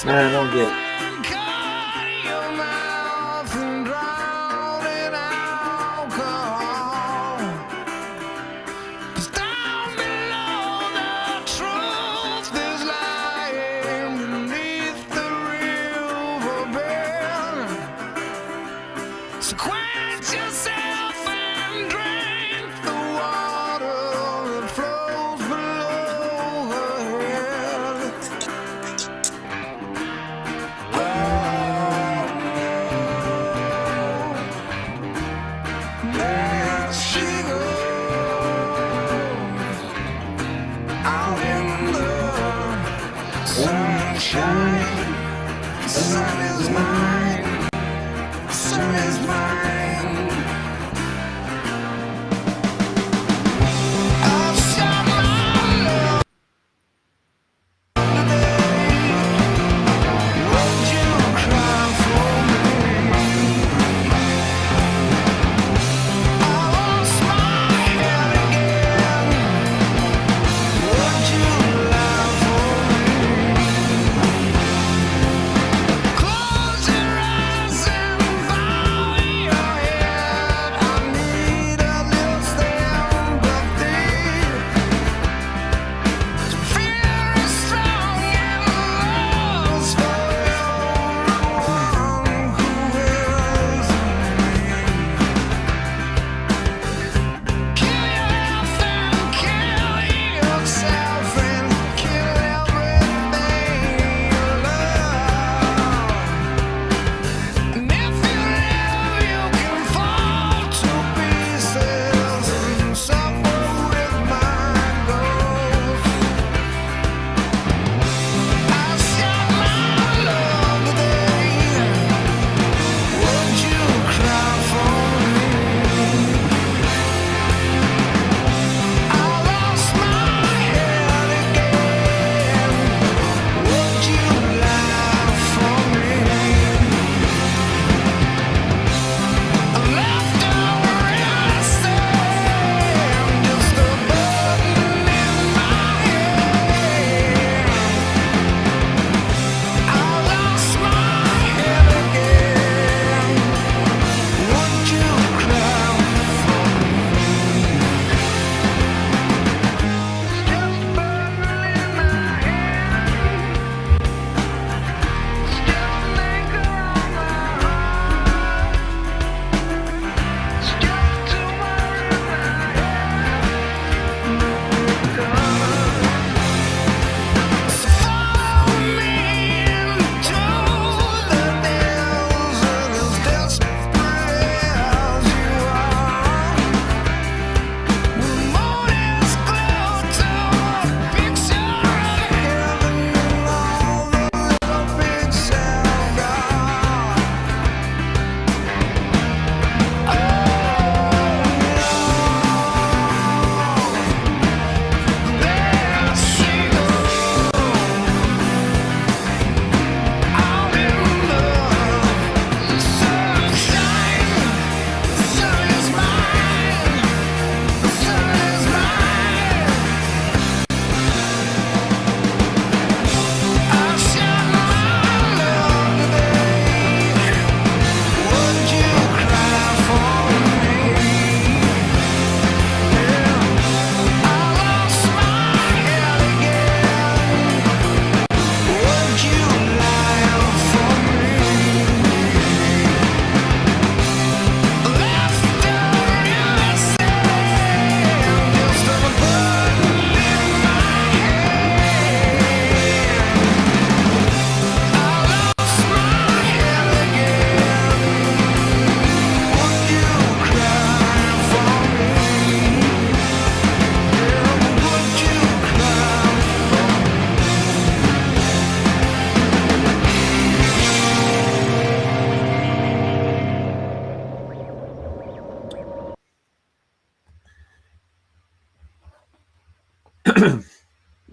Man, I don't get it.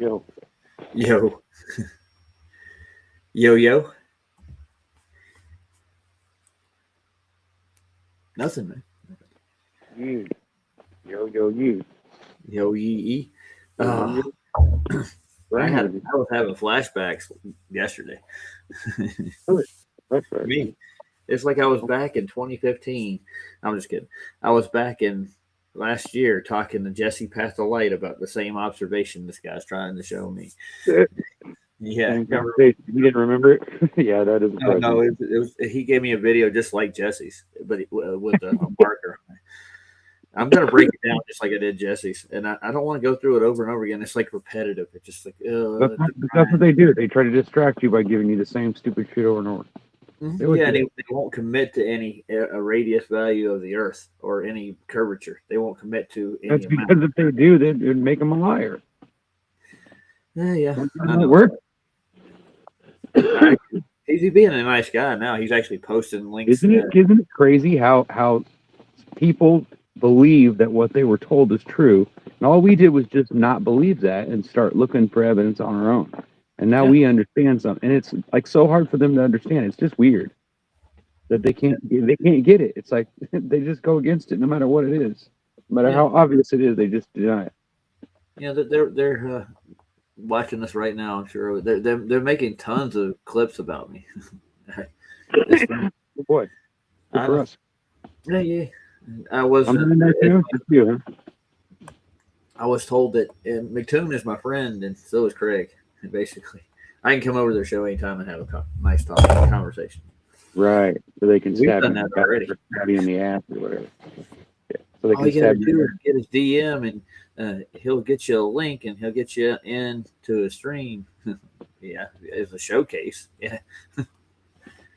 Yo. Yo. Yo. Nothing, man. You. Yo. Yo, yee. Yo. I was having flashbacks yesterday. Me, it's like I was back in 2015. I'm just kidding. I was back in last year talking to Jesse Patholight about the same observation this guy's trying to show me. Yeah, you didn't remember it? Yeah, that is. No, he gave me a video just like Jesse's, but with a marker. I'm gonna break it down just like I did Jesse's, and I don't want to go through it over and over again. It's like repetitive. It's just like that's what they do. They try to distract you by giving you the same stupid shit over and over. Yeah, and they won't commit to any a radius value of the Earth or any curvature. They won't commit to any. That's because if they do, they'd make them a liar. Yeah. That work. He's being a nice guy now. He's actually posting links. Isn't it crazy how people believe that what they were told is true, and all we did was just not believe that and start looking for evidence on our own. And now we understand something, and it's like so hard for them to understand. It's just weird that they can't get it. It's like they just go against it no matter what it is, no matter how obvious it is. They just deny it. Yeah, they're watching this right now. I'm sure they're making tons of clips about me. Good boy. Good for us. Yeah. I was. I was told that McToon is my friend, and so is Craig. Basically, I can come over to their show anytime and have a nice conversation. Right, so they can stab you in the ass or whatever. Yeah. So they can stab you. Get his DM, and he'll get you a link, and he'll get you into a stream. Yeah, it's a showcase. Yeah.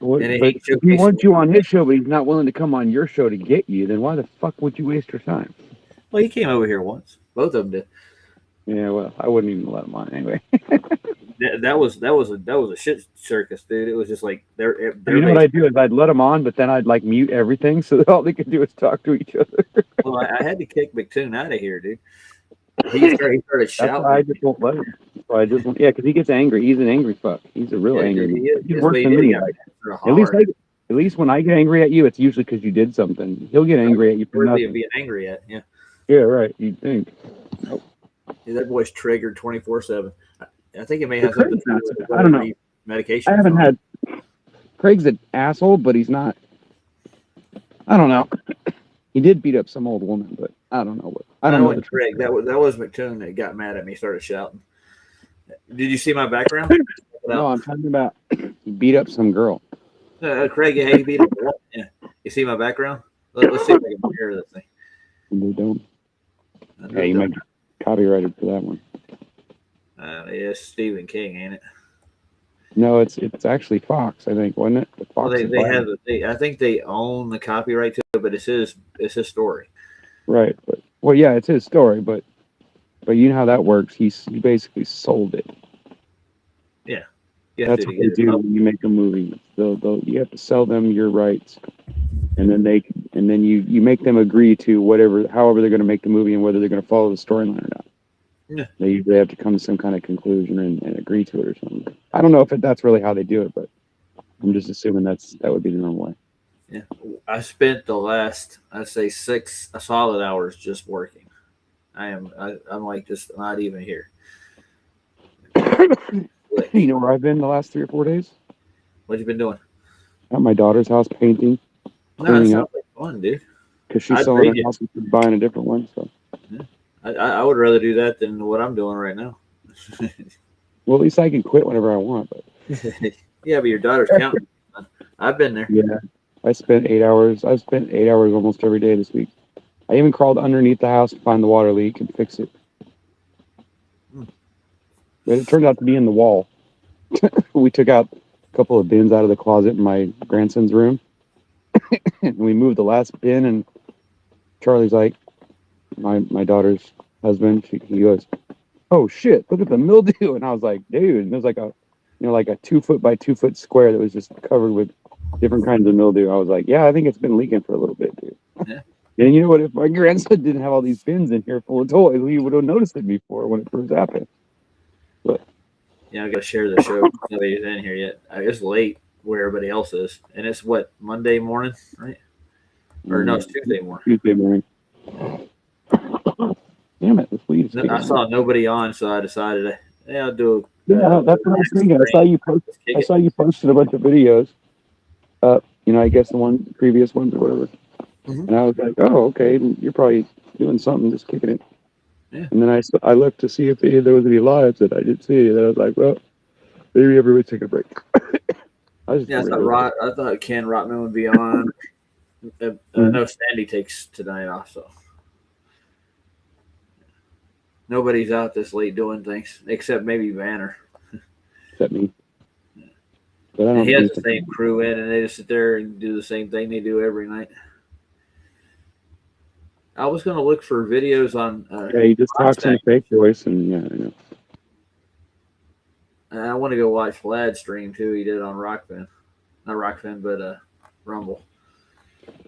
If he wants you on his show, but he's not willing to come on your show to get you, then why the fuck would you waste your time? Well, he came over here once. Both of them did. Yeah, well, I wouldn't even let him on anyway. that was a shit circus, dude. It was just like they're you know what I'd do is I'd let them on, but then I'd like mute everything so that all they could do is talk to each other. Well, I had to kick McToon out of here, dude. He started shouting. I just won't let him. So because he gets angry. He's an angry fuck. He's a real angry. He's worse than me. At least when I get angry at you, it's usually because you did something. He'll get angry at you for nothing. Being angry at, yeah. Yeah, right. You'd think. Nope. Yeah, that boy's triggered 24/7. I think it may have something to do with I don't know. Medication. I haven't had. Craig's an asshole, but he's not. I don't know. He did beat up some old woman, but I don't know what. I don't know. Craig, that was McToon that got mad at me, started shouting. Did you see my background? No, I'm talking about he beat up some girl. Craig, he beat up. Yeah. You see my background? Let's see if I can hear this thing. They don't. Yeah, you might get copyrighted for that one. It's Stephen King, ain't it? No, it's actually Fox, I think, wasn't it? The Fox. Well, I think they own the copyright to it, but it's his story. Right, but it's his story, but you know how that works. He basically sold it. Yeah, that's what they do when you make a movie. You have to sell them your rights, and then you make them agree to however they're going to make the movie and whether they're going to follow the storyline or not. Yeah. They usually have to come to some kind of conclusion and agree to it or something. I don't know if that's really how they do it, but I'm just assuming that would be the normal way. Yeah, I spent the last, I'd say 6 solid hours just working. I'm like just not even here. You know where I've been the last 3 or 4 days? What you been doing? At my daughter's house, painting. No, that sounds like fun, dude. Because she's selling her house and buying a different one. So. Yeah. I would rather do that than what I'm doing right now. Well, at least I can quit whenever I want. But yeah, but your daughter's counting. I've been there. Yeah, I spent 8 hours. I've spent 8 hours almost every day this week. I even crawled underneath the house to find the water leak and fix it. But it turned out to be in the wall. We took out a couple of bins out of the closet in my grandson's room. And we moved the last bin, and Charlie's like, my daughter's husband, he goes, "Oh shit, look at the mildew." And I was like, dude, and there's like a 2 foot by 2 foot square that was just covered with different kinds of mildew. I was like, yeah, I think it's been leaking for a little bit, dude. Yeah. And you know what? If my grandson didn't have all these bins in here full of toys, we would have noticed it before when it first happened. But yeah, I got to share the show. Nobody's in here yet. It's late where everybody else is, and it's what, Monday morning, right? Or no, it's Tuesday morning. Tuesday morning. Damn it, this weed is I saw nobody on, so I decided Yeah, I'll do. Yeah, that's what I was thinking. I Kick saw you posted a bunch of videos. I guess the previous ones or whatever. Mhm. And I was like, oh, okay, you're probably doing something, just kicking it. Yeah. And then I looked to see if there was any lives that I did see. And I was like, well, maybe everybody take a break. I just Yeah, didn't really. I thought Ken Rotman would be on. Mhm. No, Sandy takes tonight off, so nobody's out this late doing things except maybe Banner. Except me. But I And don't he do has the anything. same crew in, and they just sit there and do the same thing they do every night. I was going to look for videos on. Yeah, he just talks in a Prospect. fake voice, and yeah, I know. And I want to go watch Vlad stream too. He did it on Rockfin, not Rockfin, but Rumble.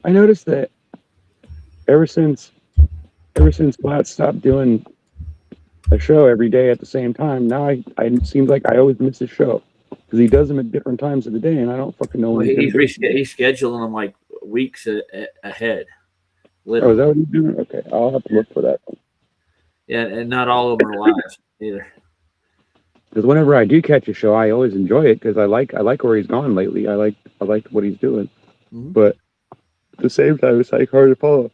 I noticed that ever since Platt stopped doing a show every day at the same time, now I it seems like I always miss his show because he does them at different times of the day, and I don't fucking know Well, when he's gonna do it. he's scheduling them like weeks ahead, Oh, is literally. that what he's doing? Okay, I'll have to look for that. Yeah, and not all of them are live either. Because whenever I do catch a show, I always enjoy it because I like where he's gone lately. I like what he's doing, Mhm. but at the same time, it's like hard to follow.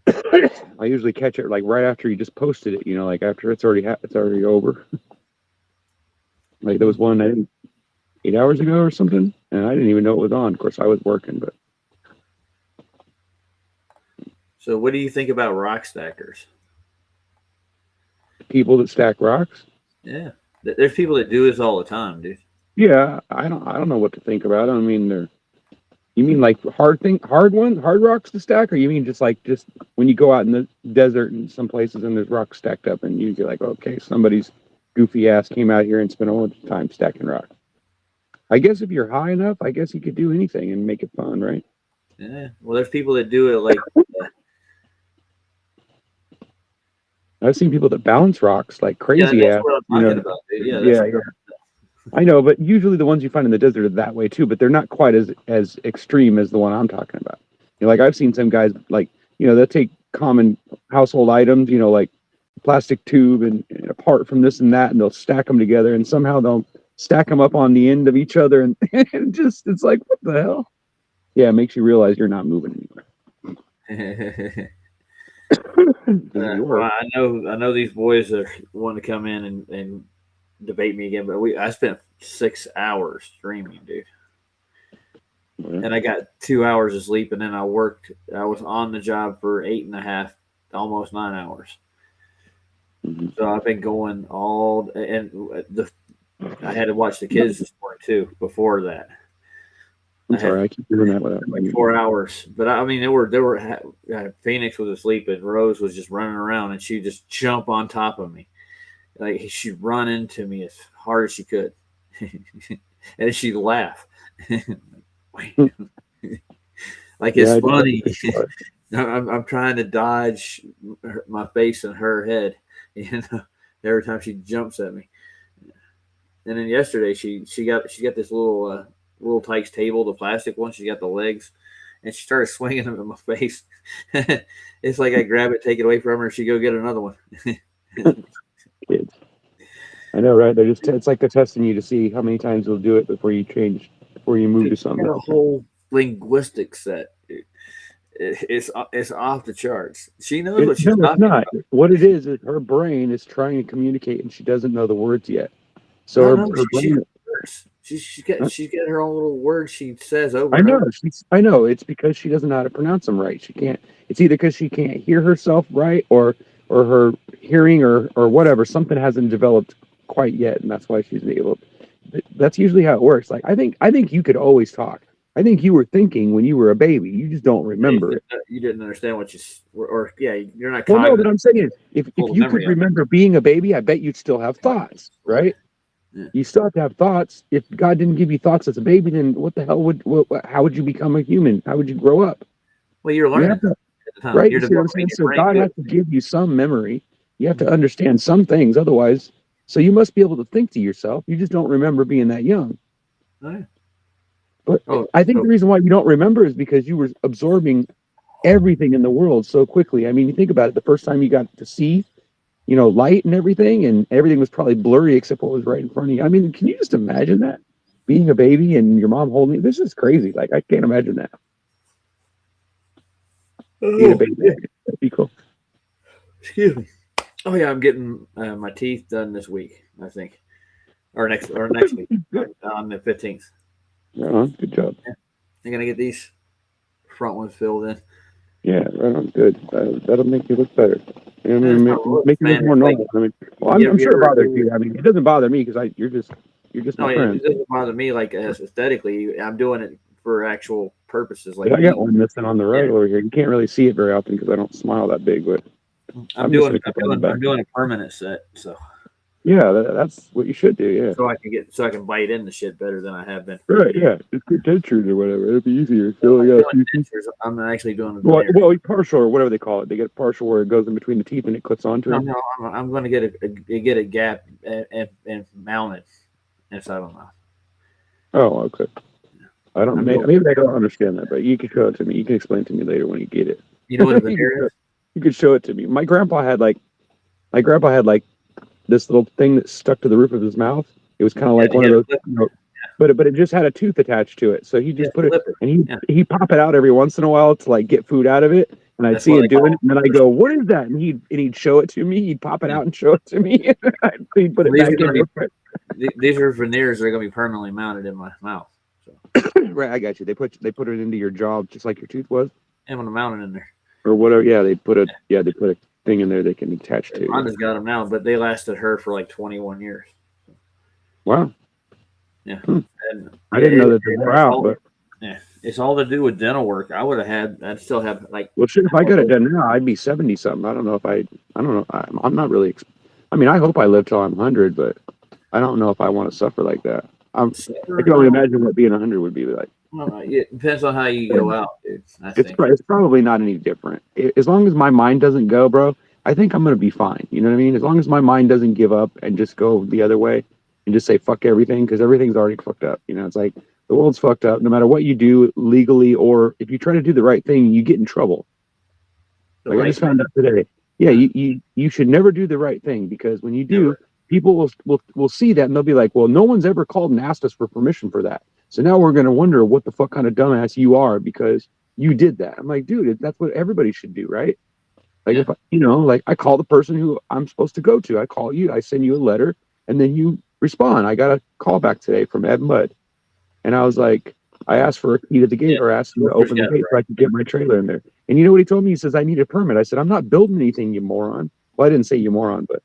I usually catch it like right after he just posted it, like after it's already over. Like there was one I think 8 hours ago or something, and I didn't even know it was on. Of course, I was working, but So, what do you think about rock stackers? people that stack rocks, Yeah, there's people that do this all the time, dude. yeah, I don't know what to think about it. I mean, you mean like hard rocks to stack, or you mean just when you go out in the desert in some places and there's rocks stacked up, and you're like, okay, somebody's goofy ass came out here and spent a bunch of time stacking rock. I guess if you're high enough, I guess you could do anything and make it fun, right? Yeah. Well, there's people that do it like. I've seen people that balance rocks like Yeah, crazy that's ass. what I'm talking about, dude. Yeah, Yeah, yeah. I know, but usually the ones you find in the desert are that way too, but they're not quite as extreme as the one I'm talking about. Like I've seen some guys they'll take common household items, like plastic tube and apart from this and that, and they'll stack them together, and somehow they'll stack them up on the end of each other, and it's like, what the hell? Yeah, it makes you realize you're not moving anywhere. anywhere. Well, I know these boys are wanting to come in and debate me again, but I spent 6 hours streaming, dude. Yeah. And I got 2 hours of sleep, and then I was on the job for 8.5, almost 9 hours. Mm-hmm. So I've been going I had to watch the kids this morning too. Before that, I keep doing that without like 4 hours. But I mean, Phoenix was asleep, and Rose was just running around, and she just jump on top of me, like she'd run into me as hard as she could, and she'd laugh. Like it's funny. I'm trying to dodge my face and her head, every time she jumps at me. And then yesterday she got this little Tykes table, the plastic one. She got the legs, and she started swinging them in my face. It's like I grab it, take it away from her, and she go get another one. Kids, I know, right? It's like they're testing you to see how many times you'll do it before you move to something. A whole linguistic set. It's off the charts. She knows what she's talking about. What it is her brain is trying to communicate, and she doesn't know the words yet. So her brain. She's got her own little words she says over. I know. It's because she doesn't know how to pronounce them right. She can't. It's either because she can't hear herself right, or her hearing or whatever. Something hasn't developed quite yet, and that's why she's able. That's usually how it works. Like I think you could always talk. I think you were thinking when you were a baby. You just don't remember it. You didn't understand what you're not. Well, no, but I'm saying if you could remember being a baby, I bet you'd still have thoughts, right? Yeah. You still have to have thoughts. If God didn't give you thoughts as a baby, then what the hell how would you become a human? How would you grow up? Well, you're learning, right? You see what I'm saying? So God has to give you some memory. You have to understand some things, otherwise. So you must be able to think to yourself. You just don't remember being that young. Right. But I think the reason why you don't remember is because you were absorbing everything in the world so quickly. I mean, you think about it. The first time you got to see, light and everything was probably blurry except what was right in front of you. I mean, can you just imagine that? Being a baby and your mom holding you? This is crazy. Like, I can't imagine that. Being a baby. That'd be cool. Excuse me. Oh yeah, I'm getting my teeth done this week, I think, or next week on the 15th. Right on. Good job. I'm gonna get these front ones filled in. Yeah, right on. Good. That'll make you look better. You know, That's make, not what- make you look man, more it's like- normal. I mean, well, I'm sure it bothers you. I mean, it doesn't bother me because you're just No, my it friend. doesn't bother me like aesthetically. I'm doing it for actual purposes. Like I got one missing on the right over here. You can't really see it very often because I don't smile that big, but I'm missing doing a couple on the back. I'm doing a permanent set, so that's what you should do. Yeah. so I can bite into shit better than I have been. Right. Yeah. Just get dentures or whatever. It'll be easier. I'm not doing dentures. I'm actually doing Well, partial or whatever they call it. They get partial where it goes in between the teeth and it clips onto it. No, I'm going to get a gap and mount it inside of my mouth. Oh, okay. I don't. Maybe I don't understand that, but you can show it to me. You can explain it to me later when you get it. You know what a veneer is? You could show it to me. My grandpa had like this little thing that stuck to the roof of his mouth. It was kind of like one of those, but it just had a tooth attached to it. So he just put it, and he pop it out every once in a while to like get food out of it. And I'd see him doing it, and then I go, "What is that?" And he'd show it to me. He'd pop it out and show it to me. He'd put it back in. These are veneers that are going to be permanently mounted in my mouth. So. Right, I got you. They put it into your jaw just like your tooth was. I'm going to mount it in there. Or whatever. Yeah, they put a thing in there they can attach to. Rhonda's got them now, but they lasted her for like 21 years. Wow. Yeah. And I didn't know that they were out, but yeah, it's all to do with dental work. I'd still have like. Well, shit, if I got it done now, I'd be 70 something. I don't know. I'm not really. I mean, I hope I live till I'm 100, but I don't know if I want to suffer like that. I can only imagine what being 100 would be like. Well, it depends on how you go out, dude. It's probably not any different. As long as my mind doesn't go, bro, I think I'm going to be fine. You know what I mean? As long as my mind doesn't give up and just go the other way and just say fuck everything, because everything's already fucked up. You know, it's like the world's fucked up. No matter what you do legally, or if you try to do the right thing, you get in trouble. Like I just found out today. Yeah, you should never do the right thing, because when you do, people will see that and they'll be like, well, no one's ever called and asked us for permission for that. So now we're going to wonder what the fuck kind of dumbass you are because you did that. I'm like, dude, that's what everybody should do, right? Like, if I call the person who I'm supposed to go to. I call you, I send you a letter, and then you respond. I got a call back today from Ed Mudd. And I was like, I asked for a key to the gate, or asked him to open the gate so I could get my trailer in there. And you know what he told me? He says, I need a permit. I said, I'm not building anything, you moron. Well, I didn't say you moron, but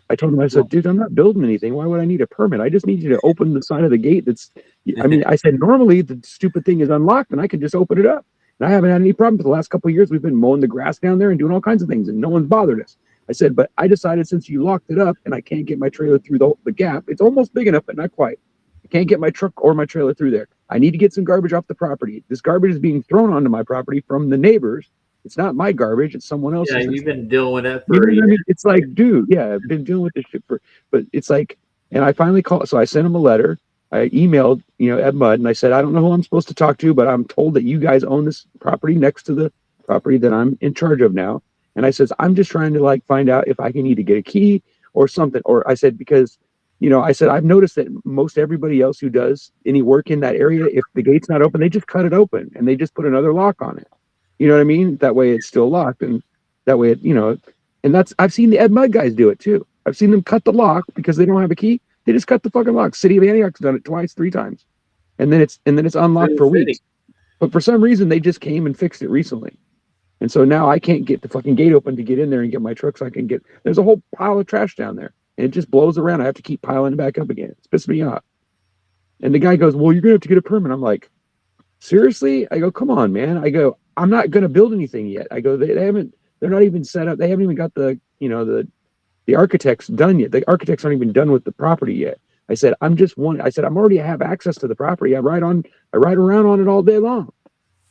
I told him, I said, dude, I'm not building anything. Why would I need a permit? I just need you to open the side of the gate. I said, normally the stupid thing is unlocked and I can just open it up. And I haven't had any problem for the last couple of years. We've been mowing the grass down there and doing all kinds of things, and no one's bothered us. I said, but I decided since you locked it up and I can't get my trailer through the gap, it's almost big enough, but not quite. I can't get my truck or my trailer through there. I need to get some garbage off the property. This garbage is being thrown onto my property from the neighbors. It's not my garbage. It's someone else's. Yeah, you've been dealing with that for a year. I mean? It's like, dude, yeah, I've been dealing with this shit but it's like, and I finally called. So I sent him a letter. I emailed, Ed Mudd, and I said, I don't know who I'm supposed to talk to, but I'm told that you guys own this property next to the property that I'm in charge of now. And I says, I'm just trying to find out if I can either get a key or something. Or I said, because, I said, I've noticed that most everybody else who does any work in that area, if the gate's not open, they just cut it open and they just put another lock on it. You know what I mean? That way it's still locked, and that way and I've seen the Ed Mudd guys do it too. I've seen them cut the lock because they don't have a key. They just cut the fucking lock. City of Antioch's done it twice, 3 times. And then it's unlocked for weeks. But for some reason they just came and fixed it recently. And so now I can't get the fucking gate open to get in there and get my truck so I can get, there's a whole pile of trash down there. And it just blows around. I have to keep piling it back up again. It's pissing me off. And the guy goes, well, you're gonna have to get a permit. I'm like, seriously? I go, come on, man. I go, I'm not going to build anything yet. I go, they're not even set up. They haven't even got the architects done yet. The architects aren't even done with the property yet. I said, I'm already have access to the property. I ride around on it all day long.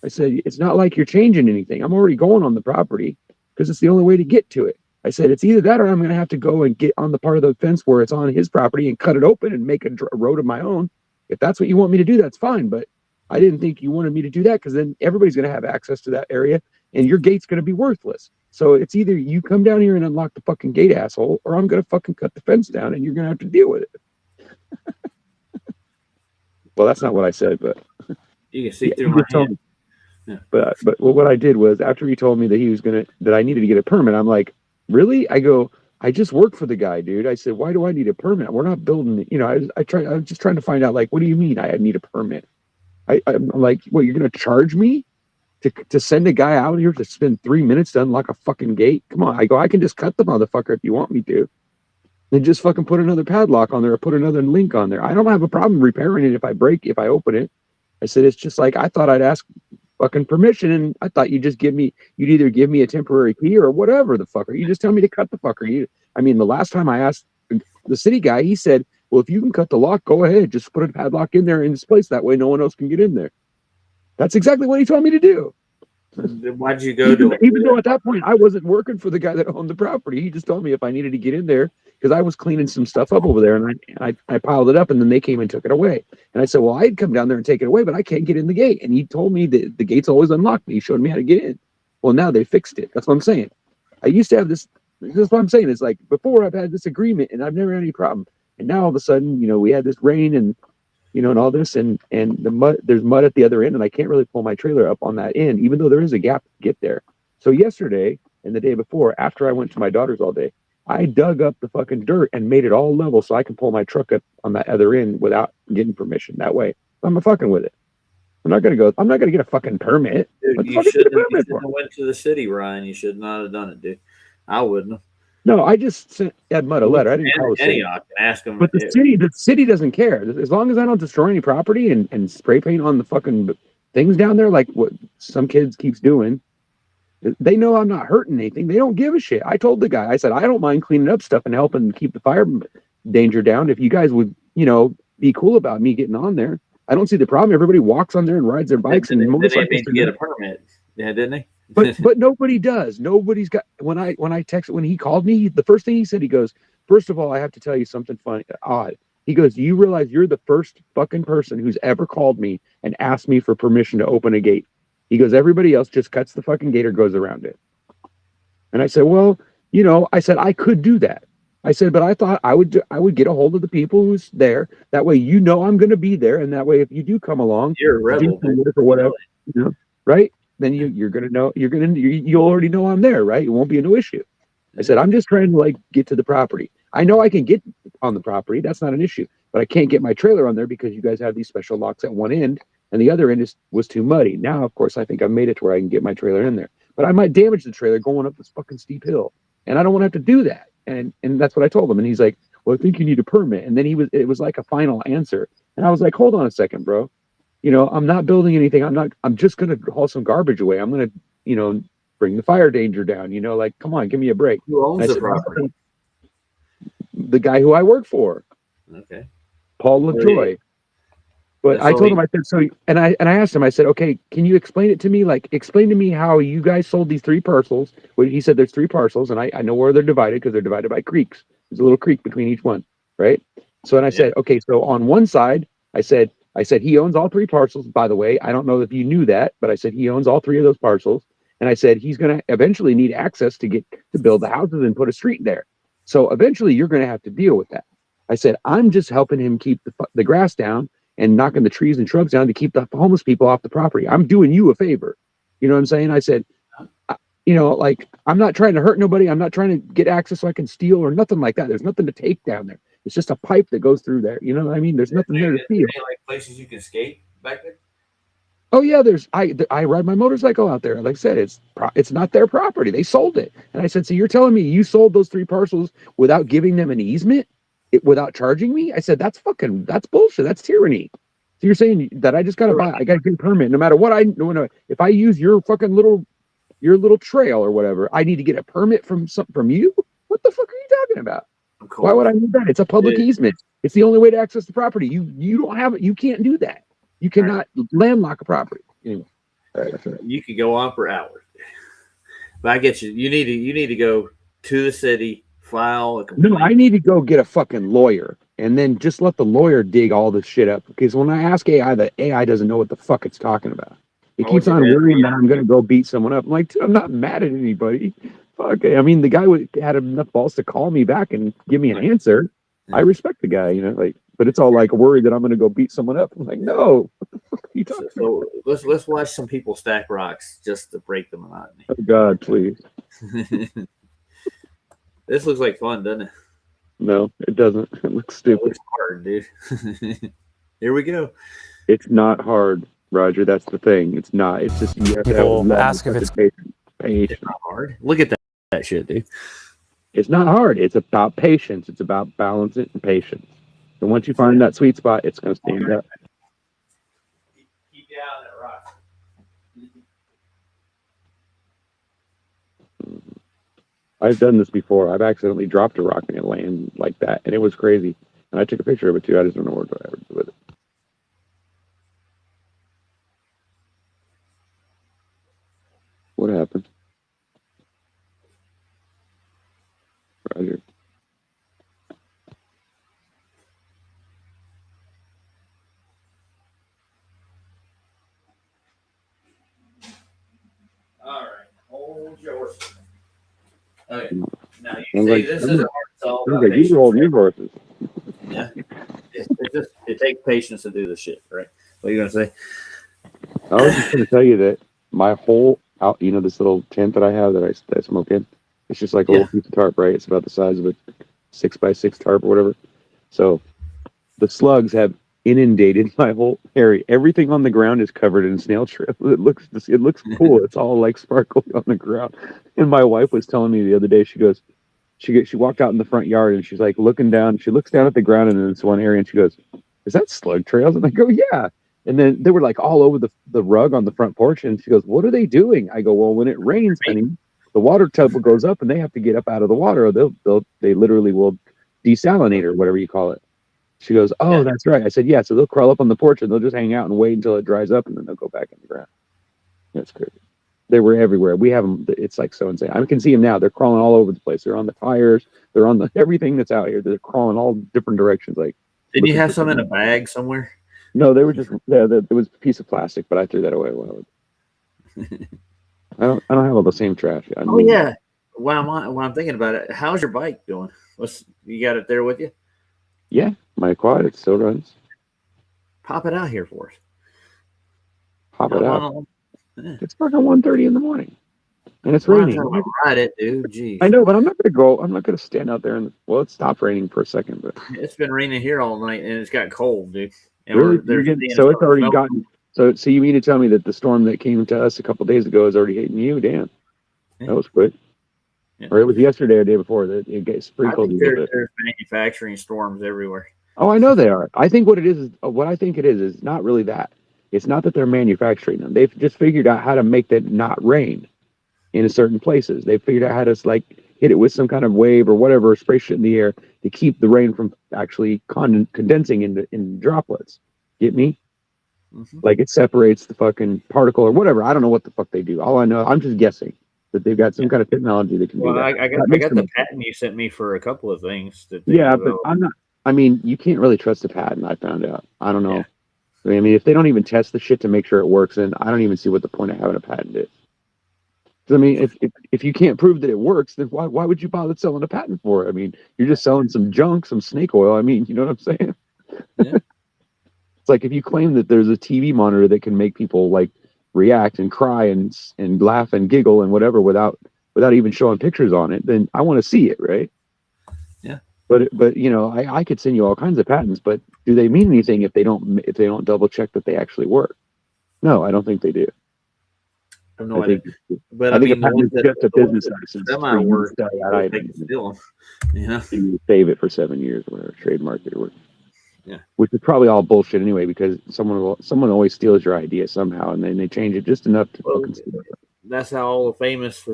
I said, it's not like you're changing anything. I'm already going on the property because it's the only way to get to it. I said, it's either that or I'm going to have to go and get on the part of the fence where it's on his property and cut it open and make a road of my own. If that's what you want me to do, that's fine. But I didn't think you wanted me to do that, because then everybody's going to have access to that area and your gate's going to be worthless. So it's either you come down here and unlock the fucking gate, asshole, or I'm gonna fucking cut the fence down and you're gonna have to deal with it. Well, that's not what I said, but You can see through my head. Yeah. But what I did was, after he told me that I needed to get a permit, I'm like, really? I go, I just work for the guy, dude. I said, why do I need a permit? We're not building, I was just trying to find out, like, what do you mean I need a permit? I'm like, what, you're gonna charge me to send a guy out here to spend 3 minutes to unlock a fucking gate? Come on. I go, I can just cut the motherfucker if you want me to. Then just fucking put another padlock on there or put another link on there. I don't have a problem repairing it if I open it. I said, it's just like, I thought I'd ask fucking permission, and I thought you'd either give me a temporary key or whatever the fucker. You just tell me to cut the fucker. The last time I asked the city guy, he said, well, if you can cut the lock, go ahead. Just put a padlock in there in this place. That way no one else can get in there. That's exactly what he told me to do. Why'd you go to even though at that point I wasn't working for the guy that owned the property. He just told me if I needed to get in there because I was cleaning some stuff up over there, and I piled it up, and then they came and took it away. And I said, well, I'd come down there and take it away, but I can't get in the gate. And he told me that the gate's always unlocked. He showed me how to get in. Well, now they fixed it. That's what I'm saying. I used to have this. That's what I'm saying. It's like before I've had this agreement and I've never had any problem. And now all of a sudden, we had this rain and all this, and the mud, there's mud at the other end, and I can't really pull my trailer up on that end, even though there is a gap to get there. So yesterday and the day before, after I went to my daughter's all day, I dug up the fucking dirt and made it all level so I can pull my truck up on that other end without getting permission. That way, I'm fucking with it. I'm not gonna get a fucking permit. Dude, you shouldn't have went to the city, Ryan. You should not have done it, dude. I wouldn't have. No, I just sent Ed Mudd a letter. I didn't call the city. Ask him. But the city doesn't care. As long as I don't destroy any property and spray paint on the fucking things down there, like what some kids keeps doing, they know I'm not hurting anything. They don't give a shit. I told the guy, I said, I don't mind cleaning up stuff and helping keep the fire danger down. If you guys would, be cool about me getting on there, I don't see the problem. Everybody walks on there and rides their bikes and motorcycles. They need to get a permit. Yeah, didn't they? But nobody does. Nobody's got. When he called me, the first thing he said, he goes, first of all, I have to tell you something funny, odd. He goes, you realize you're the first fucking person who's ever called me and asked me for permission to open a gate. He goes, everybody else just cuts the fucking gate or goes around it. And I said, well, I said I could do that. I said, but I thought I would get a hold of the people who's there. That way, I'm going to be there, and that way, if you do come along, you're a rebel or whatever, right? Then you're gonna know you'll already know I'm there, right? It won't be no issue. I said, I'm just trying to get to the property. I know I can get on the property, that's not an issue, but I can't get my trailer on there because you guys have these special locks at one end and the other end was too muddy. Now, of course, I think I've made it to where I can get my trailer in there, but I might damage the trailer going up this fucking steep hill, and I don't want to have to do that. And that's what I told him, and he's like, well, I think you need a permit. And then it was like a final answer, and I was like, hold on a second, bro. I'm not building anything. I'm just going to haul some garbage away. I'm going to, bring the fire danger down, come on, give me a break. Who owns the property? The guy who I work for. Okay. Paul Lovejoy. But I told him, I said, so, and I asked him, I said, okay, can you explain it to me? Explain to me how you guys sold these 3 parcels. Well, he said there's 3 parcels, and I know where they're divided because they're divided by creeks. There's a little creek between each one, right? So, and I said, okay, so on one side, I said, he owns all 3 parcels, by the way. I don't know if you knew that, but I said he owns all 3 of those parcels. And I said he's going to eventually need access to build the houses and put a street there. So eventually you're going to have to deal with that. I said, I'm just helping him keep the grass down and knocking the trees and shrubs down to keep the homeless people off the property. I'm doing you a favor. You know what I'm saying? I said, I'm not trying to hurt nobody. I'm not trying to get access so I can steal or nothing like that. There's nothing to take down there. It's just a pipe that goes through there. You know what I mean? There's nothing there to steal. Like places you can skate back there? Oh yeah, I ride my motorcycle out there. Like I said, it's not their property. They sold it. And I said, so you're telling me you sold those 3 parcels without giving them an easement? Without charging me? I said, that's bullshit. That's tyranny. So you're saying that I just gotta get a permit no matter what if I use your fucking little trail or whatever, I need to get a permit from you? What the fuck are you talking about? Cool. Why would I need that? It's a public easement. It's the only way to access the property. You don't have it. You can't do that. You cannot landlock a property. Anyway, you could go on for hours. But I get you. You need to go to the city, file a complaint. No, I need to go get a fucking lawyer and then just let the lawyer dig all this shit up. Because when I ask AI, the AI doesn't know what the fuck it's talking about. He Why would keeps your on dad worrying be that I'm going to go beat someone up. I'm like, dude, I'm not mad at anybody. Fuck. I mean, the guy had enough balls to call me back and give me an answer. I Yeah. respect the guy, you know, like, but it's all like worried that I'm going to go beat someone up. I'm like, no. What the fuck are you talking about? So let's watch some people stack rocks just to break the monotony. Oh, God, please. This looks like fun, doesn't it? No, it doesn't. It looks It stupid. looks hard, dude. Here we go. It's not hard, Roger. That's the thing. It's not. It's just you have to have People long ask if it's patience. It's not hard. Look at that shit, dude. It's not hard. It's about patience. It's about balance and patience. And once you find that sweet spot, it's going to stand up. Keep you out of that rock. I've done this before. I've accidentally dropped a rock and it landed like that, and it was crazy. And I took a picture of it too. I just don't know what I ever do with it. What happened? Roger. All right. Hold yours. Okay. Now you I'm say like, this I'm is a like, hard solve. okay, you roll new horses. Yeah. It takes patience to do this shit, right? What are you gonna say? I was just going to tell you that my whole out, you know, this little tent that I have that I smoke in, it's just like a little piece of tarp, right? It's about the size of a 6x6 tarp or whatever. So the slugs have inundated my whole area. Everything on the ground is covered in snail trail. It looks cool. It's all like sparkly on the ground. And my wife was telling me the other day, she goes, she walked out in the front yard and she's like looking down. She looks down at the ground in this one area and she goes, "Is that slug trails?" And I go, "Yeah." And then they were like all over the rug on the front porch. And she goes, "What are they doing?" I go, "Well, when it rains, honey, the water table goes up and they have to get up out of the water or they literally will desalinate or whatever you call it." She goes, "Oh, that's right." I said, "Yeah." So they'll crawl up on the porch and they'll just hang out and wait until it dries up and then they'll go back in the ground. That's crazy. They were everywhere. We have them. It's like so insane. I can see them now. They're crawling all over the place. They're on the tires. They're on the everything that's out here. They're crawling all different directions. Like, Didn't you looking have for some in a something. bag somewhere? No, they were just it was a piece of plastic, but I threw that away. Well, I don't have all the same trash. I Oh mean, yeah. While I'm thinking about it, how's your bike doing? You got it there with you? yeah, my quad it still runs. Pop it out here for us. Pop it out. Yeah. It's fucking 1:30 in the morning, and it's I'm raining. talking about ride it, dude. Jeez. I know, but I'm not gonna go. I'm not gonna stand out there and well, it stopped raining for a second, but It's been raining here all night and it's got cold, dude. And really, they're so seeing it's stuff already melt. gotten. So you mean to tell me that the storm that came to us a couple days ago is already hitting you? Damn, that was quick. Yeah. Or it was yesterday or the day before that it gets I sprinkled. think there's manufacturing storms everywhere. Oh, I know they are. I think what I think it is not really that. It's not that they're manufacturing them. They've just figured out how to make that not rain in certain places. They figured out how to like hit it with some kind of wave or whatever, spray shit in the air to keep the rain from actually condensing in droplets. Get me? Mm-hmm. Like it separates the fucking particle or whatever. I don't know what the fuck they do. All I know, I'm just guessing that they've got some kind of technology that can do that. I got the patent you sent me for a couple of things. But I'm not. I mean, you can't really trust the patent. I found out. I don't know. Yeah. I mean, if they don't even test the shit to make sure it works, then I don't even see what the point of having a patent is. I mean, if you can't prove that it works, then why would you bother selling a patent for it? I mean, you're just selling some junk, some snake oil. I mean, you know what I'm saying? Yeah. It's like if you claim that there's a TV monitor that can make people like react and cry and laugh and giggle and whatever without even showing pictures on it, then I want to see it, right? Yeah. But you know, I could send you all kinds of patents, but do they mean anything if they don't double check that they actually work? No, I don't think they do. I have no idea. But I think a the patent is just a business license. that might work. You save it for 7 years or whatever, trademark it or whatever. Yeah. Which is probably all bullshit anyway, because someone always steals your idea somehow, and then they change it just enough to fucking steal it. That's how all the famous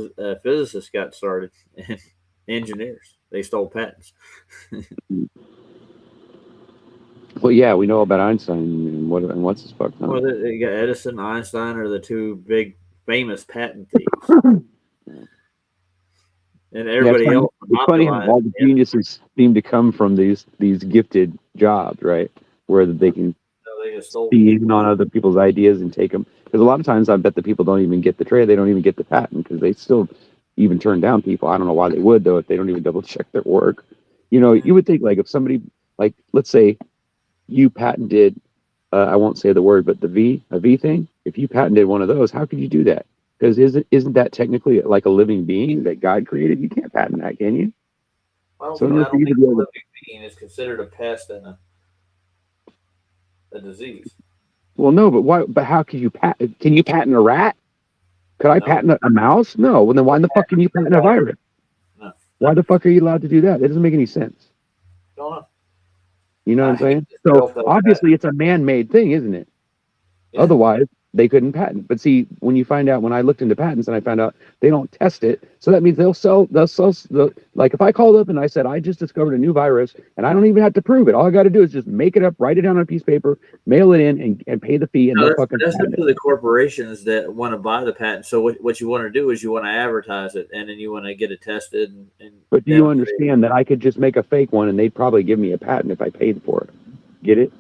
physicists got started, and engineers. They stole patents. Well, yeah, we know about Einstein and what's his fuck. Well, you got Edison, Einstein are the two big famous patent thieves. And everybody else. It's funny how all the geniuses seem to come from these gifted jobs, right? Where they can be in on other people's ideas and take them. Because a lot of times I bet the people don't even get the trade. They don't even get the patent because they still even turn down people. I don't know why they would, though, if they don't even double check their work. You know, you would think, like, if somebody, like, let's say you patented, I won't say the word, but a V thing, if you patented one of those, how could you do that? Because isn't that technically like a living being that God created? You can't patent that, can you? I don't So in think, order I for don't you to think be a able to, living being is considered a pest and a disease. well, no, but why? But how could you patent? Can you patent a rat? Could I No. patent a mouse? No. Well, then why in the fuck can you patent a virus? No. Why the fuck are you allowed to do that? It doesn't make any sense. Don't know. You know what I I'm saying? hate So self-help obviously it's a man-made thing, isn't it? Yeah. Otherwise, they couldn't patent. But see, when you find out, when I looked into patents and I found out they don't test it, so that means they'll sell like if I called up and I said I just discovered a new virus and I don't even have to prove it. All I got to do is just make it up, write it down on a piece of paper, mail it in, and pay the fee, and No, they'll fucking that's patent up to it. the corporations that want to buy the patent. So what you want to do is you want to advertise it, and then you want to get it tested. And But do you understand that I could just make a fake one and they'd probably give me a patent if I paid for it? Get it?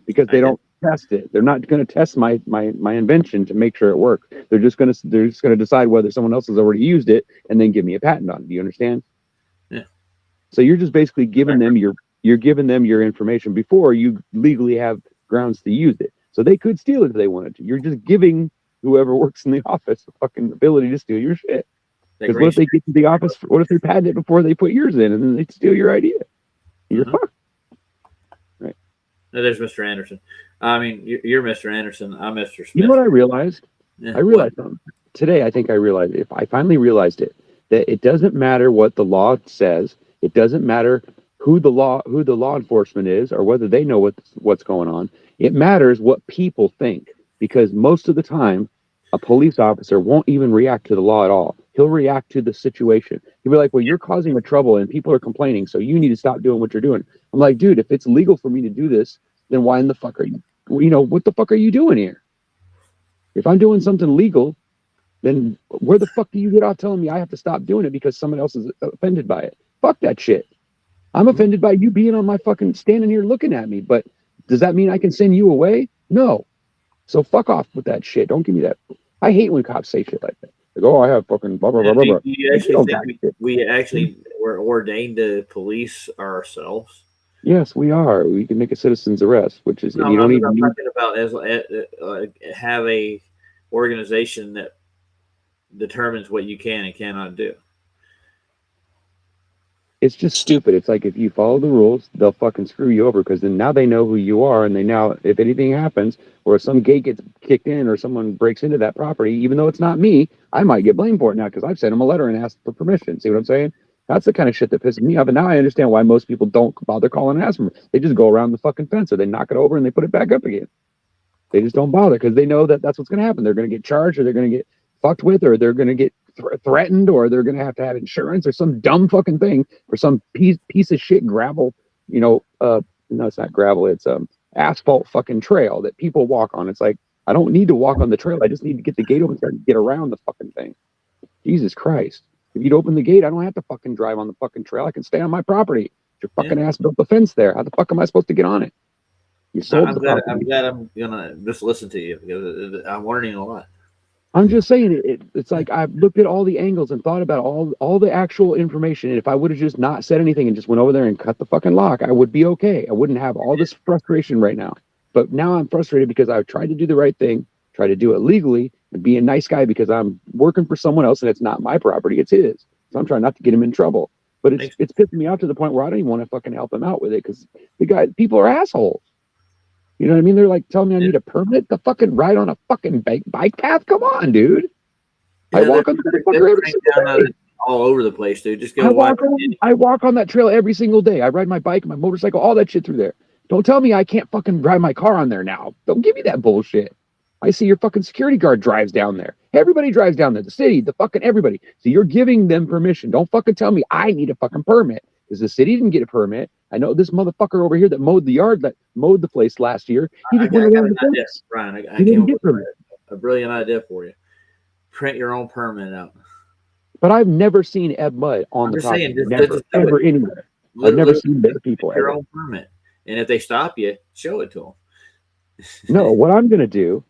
Because they don't test it. They're not going to test my invention to make sure it works. They're just going to decide whether someone else has already used it and then give me a patent on it. Do you understand? Yeah. So you're just basically giving them your information before you legally have grounds to use it. So they could steal it if they wanted to. You're just giving whoever works in the office the fucking ability to steal your shit. Because what if they get to the office? What if they patent it before they put yours in, and then they steal your idea? You're fucked. Right. No, there's Mr. Anderson. I mean, you're Mr. Anderson. I'm Mr. Smith. You know what I realized? Yeah, I realized something. Today. I think I realized it. I finally realized it, that it doesn't matter what the law says. It doesn't matter who the law enforcement is, or whether they know what's going on. It matters what people think, because most of the time, a police officer won't even react to the law at all. He'll react to the situation. He'll be like, "Well, you're causing a trouble, and people are complaining, so you need to stop doing what you're doing." I'm like, "Dude, if it's legal for me to do this, then why in the fuck are you? You know, what the fuck are you doing here? If I'm doing something legal, then where the fuck do you get off telling me I have to stop doing it because someone else is offended by it? Fuck that shit. I'm offended by you being on my fucking standing here looking at me, but does that mean I can send you away? No. So fuck off with that shit. Don't give me that. I hate when cops say shit like that. Like, oh, I have fucking blah, blah, blah, blah, blah. Do you actually think we actually were ordained to police ourselves? Yes, we are. We can make a citizen's arrest, which is, No, you don't I'm even need. talking about as have a organization that determines what you can and cannot do. It's just stupid. It's like if you follow the rules, they'll fucking screw you over, because then now they know who you are, and they now, if anything happens, or if some gate gets kicked in or someone breaks into that property, even though it's not me, I might get blamed for it now because I've sent them a letter and asked for permission. See what I'm saying? That's the kind of shit that pisses me off. And now I understand why most people don't bother calling and asking for it. They just go around the fucking fence, or they knock it over and they put it back up again. They just don't bother because they know that that's what's going to happen. They're going to get charged, or they're going to get fucked with, or they're going to get threatened, or they're going to have insurance or some dumb fucking thing for some piece of shit gravel, no, it's not gravel. It's asphalt fucking trail that people walk on. It's like, I don't need to walk on the trail. I just need to get the gate open so I can get around the fucking thing. Jesus Christ. If you'd open the gate, I don't have to fucking drive on the fucking trail. I can stay on my property. Your fucking ass built the fence there. How the fuck am I supposed to get on it? I'm glad I'm gonna just listen to you because I'm learning a lot. I'm just saying it's like I've looked at all the angles and thought about all the actual information. And if I would have just not said anything and just went over there and cut the fucking lock, I would be okay. I wouldn't have all this frustration right now. But now I'm frustrated because I've tried to do the right thing, try to do it legally, and be a nice guy because I'm working for someone else and it's not my property, it's his. So I'm trying not to get him in trouble. But it's pissing me off to the point where I don't even want to fucking help him out with it because people are assholes. You know what I mean? They're like telling me I need a permit to fucking ride on a fucking bike path. Come on, dude. Yeah, I walk on the all over the place, dude. Just go. I walk on that trail every single day. I ride my bike, my motorcycle, all that shit through there. Don't tell me I can't fucking drive my car on there now. Don't give me that bullshit. I see your fucking security guard drives down there. Everybody drives down there. The city, the fucking everybody. So you're giving them permission. Don't fucking tell me I need a fucking permit. Because the city didn't get a permit. I know this motherfucker over here that mowed the place last year. He just went around the fence. Brian, I came up with a brilliant idea for you. Print your own permit out. But I've never seen Ed Mudd on the property. Never anywhere. I've never seen their people. Your own permit, and if they stop you, show it to them. No, what I'm gonna do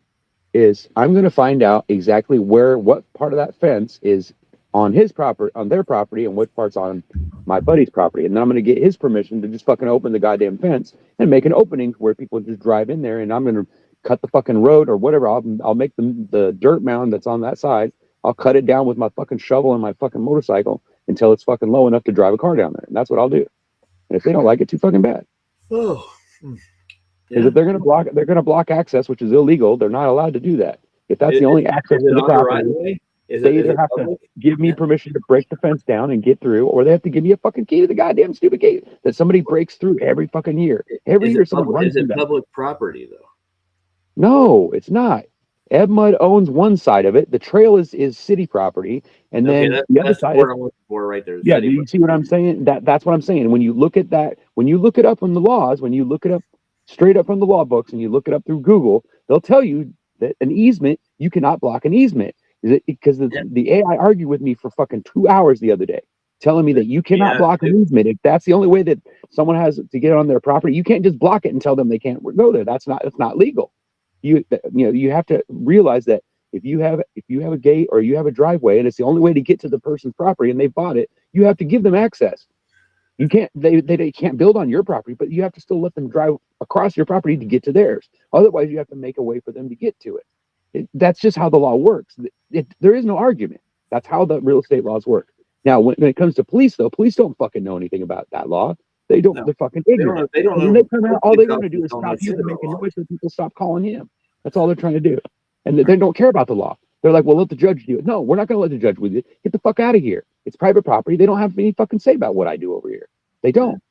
is I'm going to find out exactly what part of that fence is on his property, on their property, and what part's on my buddy's property. And then I'm going to get his permission to just fucking open the goddamn fence and make an opening where people just drive in there. And I'm going to cut the fucking road or whatever. I'll make the dirt mound that's on that side. I'll cut it down with my fucking shovel and my fucking motorcycle until it's fucking low enough to drive a car down there. And that's what I'll do. And if they don't like it, too fucking bad. Oh. Because if they're gonna block access, which is illegal. They're not allowed to do that. If that's the only access to the property, they either have to give me permission to break the fence down and get through, or they have to give me a fucking key to the goddamn stupid gate that somebody breaks through every fucking year. Every year, someone runs through that. Is it public property though? No, it's not. Eb Mud owns one side of it. The trail is city property, and then the other side. That's what I'm looking for right there. Yeah, do you see what I'm saying? That's what I'm saying. When you look at that, when you look it up in the laws, when you look it up straight up from the law books and you look it up through Google, they'll tell you that an easement, you cannot block an easement. Is it because the AI argued with me for fucking 2 hours the other day, telling me that you cannot block an easement. If that's the only way that someone has to get on their property, you can't just block it and tell them they can't go there. That's not legal. You have to realize that if you have a gate or you have a driveway and it's the only way to get to the person's property and they bought it, you have to give them access. You can't they can't build on your property, but you have to still let them drive across your property to get to theirs. Otherwise, you have to make a way for them to get to it. That's just how the law works. There is no argument. That's how the real estate laws work. Now, when it comes to police, though, police don't fucking know anything about that law. They don't. No. They're fucking ignorant. They don't know. They come out, all they want to do is stop you and make a noise so people stop calling him. That's all they're trying to do. And they don't care about the law. They're like, well, let the judge do it. No, we're not going to let the judge with it. Get the fuck out of here. It's private property. They don't have any fucking say about what I do over here. They don't.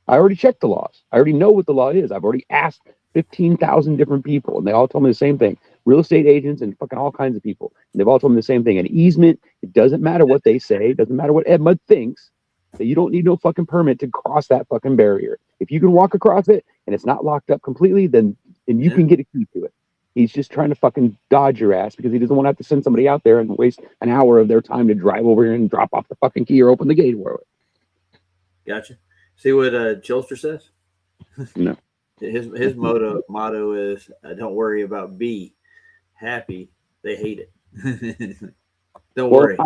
I already checked the laws. I already know what the law is. I've already asked 15,000 different people, and they all told me the same thing. Real estate agents and fucking all kinds of people. And they've all told me the same thing. An easement, it doesn't matter what they say. It doesn't matter what Ed Mud thinks. That you don't need no fucking permit to cross that fucking barrier. If you can walk across it and it's not locked up completely, then you can get a key to it. He's just trying to fucking dodge your ass because he doesn't want to have to send somebody out there and waste an hour of their time to drive over here and drop off the fucking key or open the gate for it. Gotcha. See what Chilster says? No. His motto is don't worry about B. Happy. They hate it. Don't worry.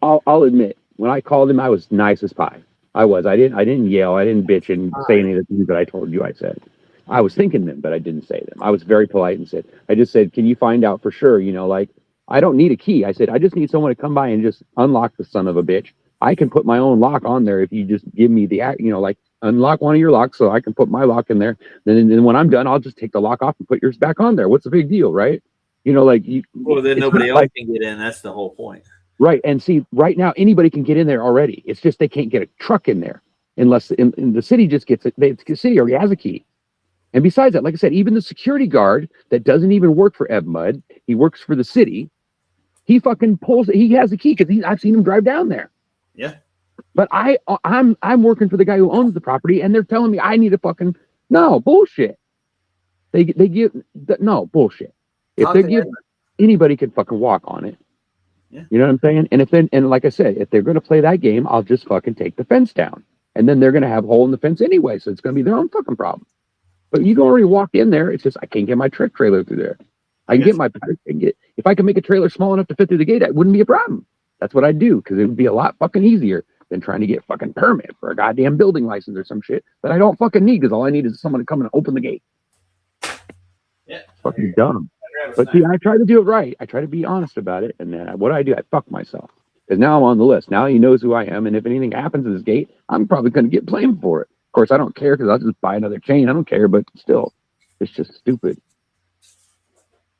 I'll admit, when I called him, I was nice as pie. I was. I didn't yell. I didn't bitch and say any of the things that I told you I said. I was thinking them, but I didn't say them. I was very polite and I just said, can you find out for sure? I don't need a key. I said, I just need someone to come by and just unlock the son of a bitch. I can put my own lock on there if you just give me the, unlock one of your locks so I can put my lock in there. Then when I'm done, I'll just take the lock off and put yours back on there. What's the big deal, right? Well, then nobody else can get in. That's the whole point. Right. And see, right now, anybody can get in there already. It's just they can't get a truck in there unless in the city just gets it. The city already has a key. And besides that, like I said, even the security guard that doesn't even work for Eb Mud, he works for the city. He fucking pulls it. He has a key because I've seen him drive down there. Yeah. But I'm working for the guy who owns the property, and they're telling me I need a fucking bullshit. They give bullshit. If they give anybody can fucking walk on it. Yeah. You know what I'm saying? And like I said, if they're gonna play that game, I'll just fucking take the fence down. And then they're gonna have a hole in the fence anyway, so it's gonna be their own fucking problem. But you can already walk in there. It's just I can't get my truck trailer through there. If I can make a trailer small enough to fit through the gate, that wouldn't be a problem. That's what I'd do because it would be a lot fucking easier than trying to get a fucking permit for a goddamn building license or some shit that I don't fucking need because all I need is someone to come and open the gate. Yeah, it's fucking dumb. But see, I try to do it right. I try to be honest about it, and then what I do, I fuck myself because now I'm on the list. Now he knows who I am, and if anything happens to this gate, I'm probably going to get blamed for it. Of course, I don't care because I'll just buy another chain. I don't care, but still, it's just stupid.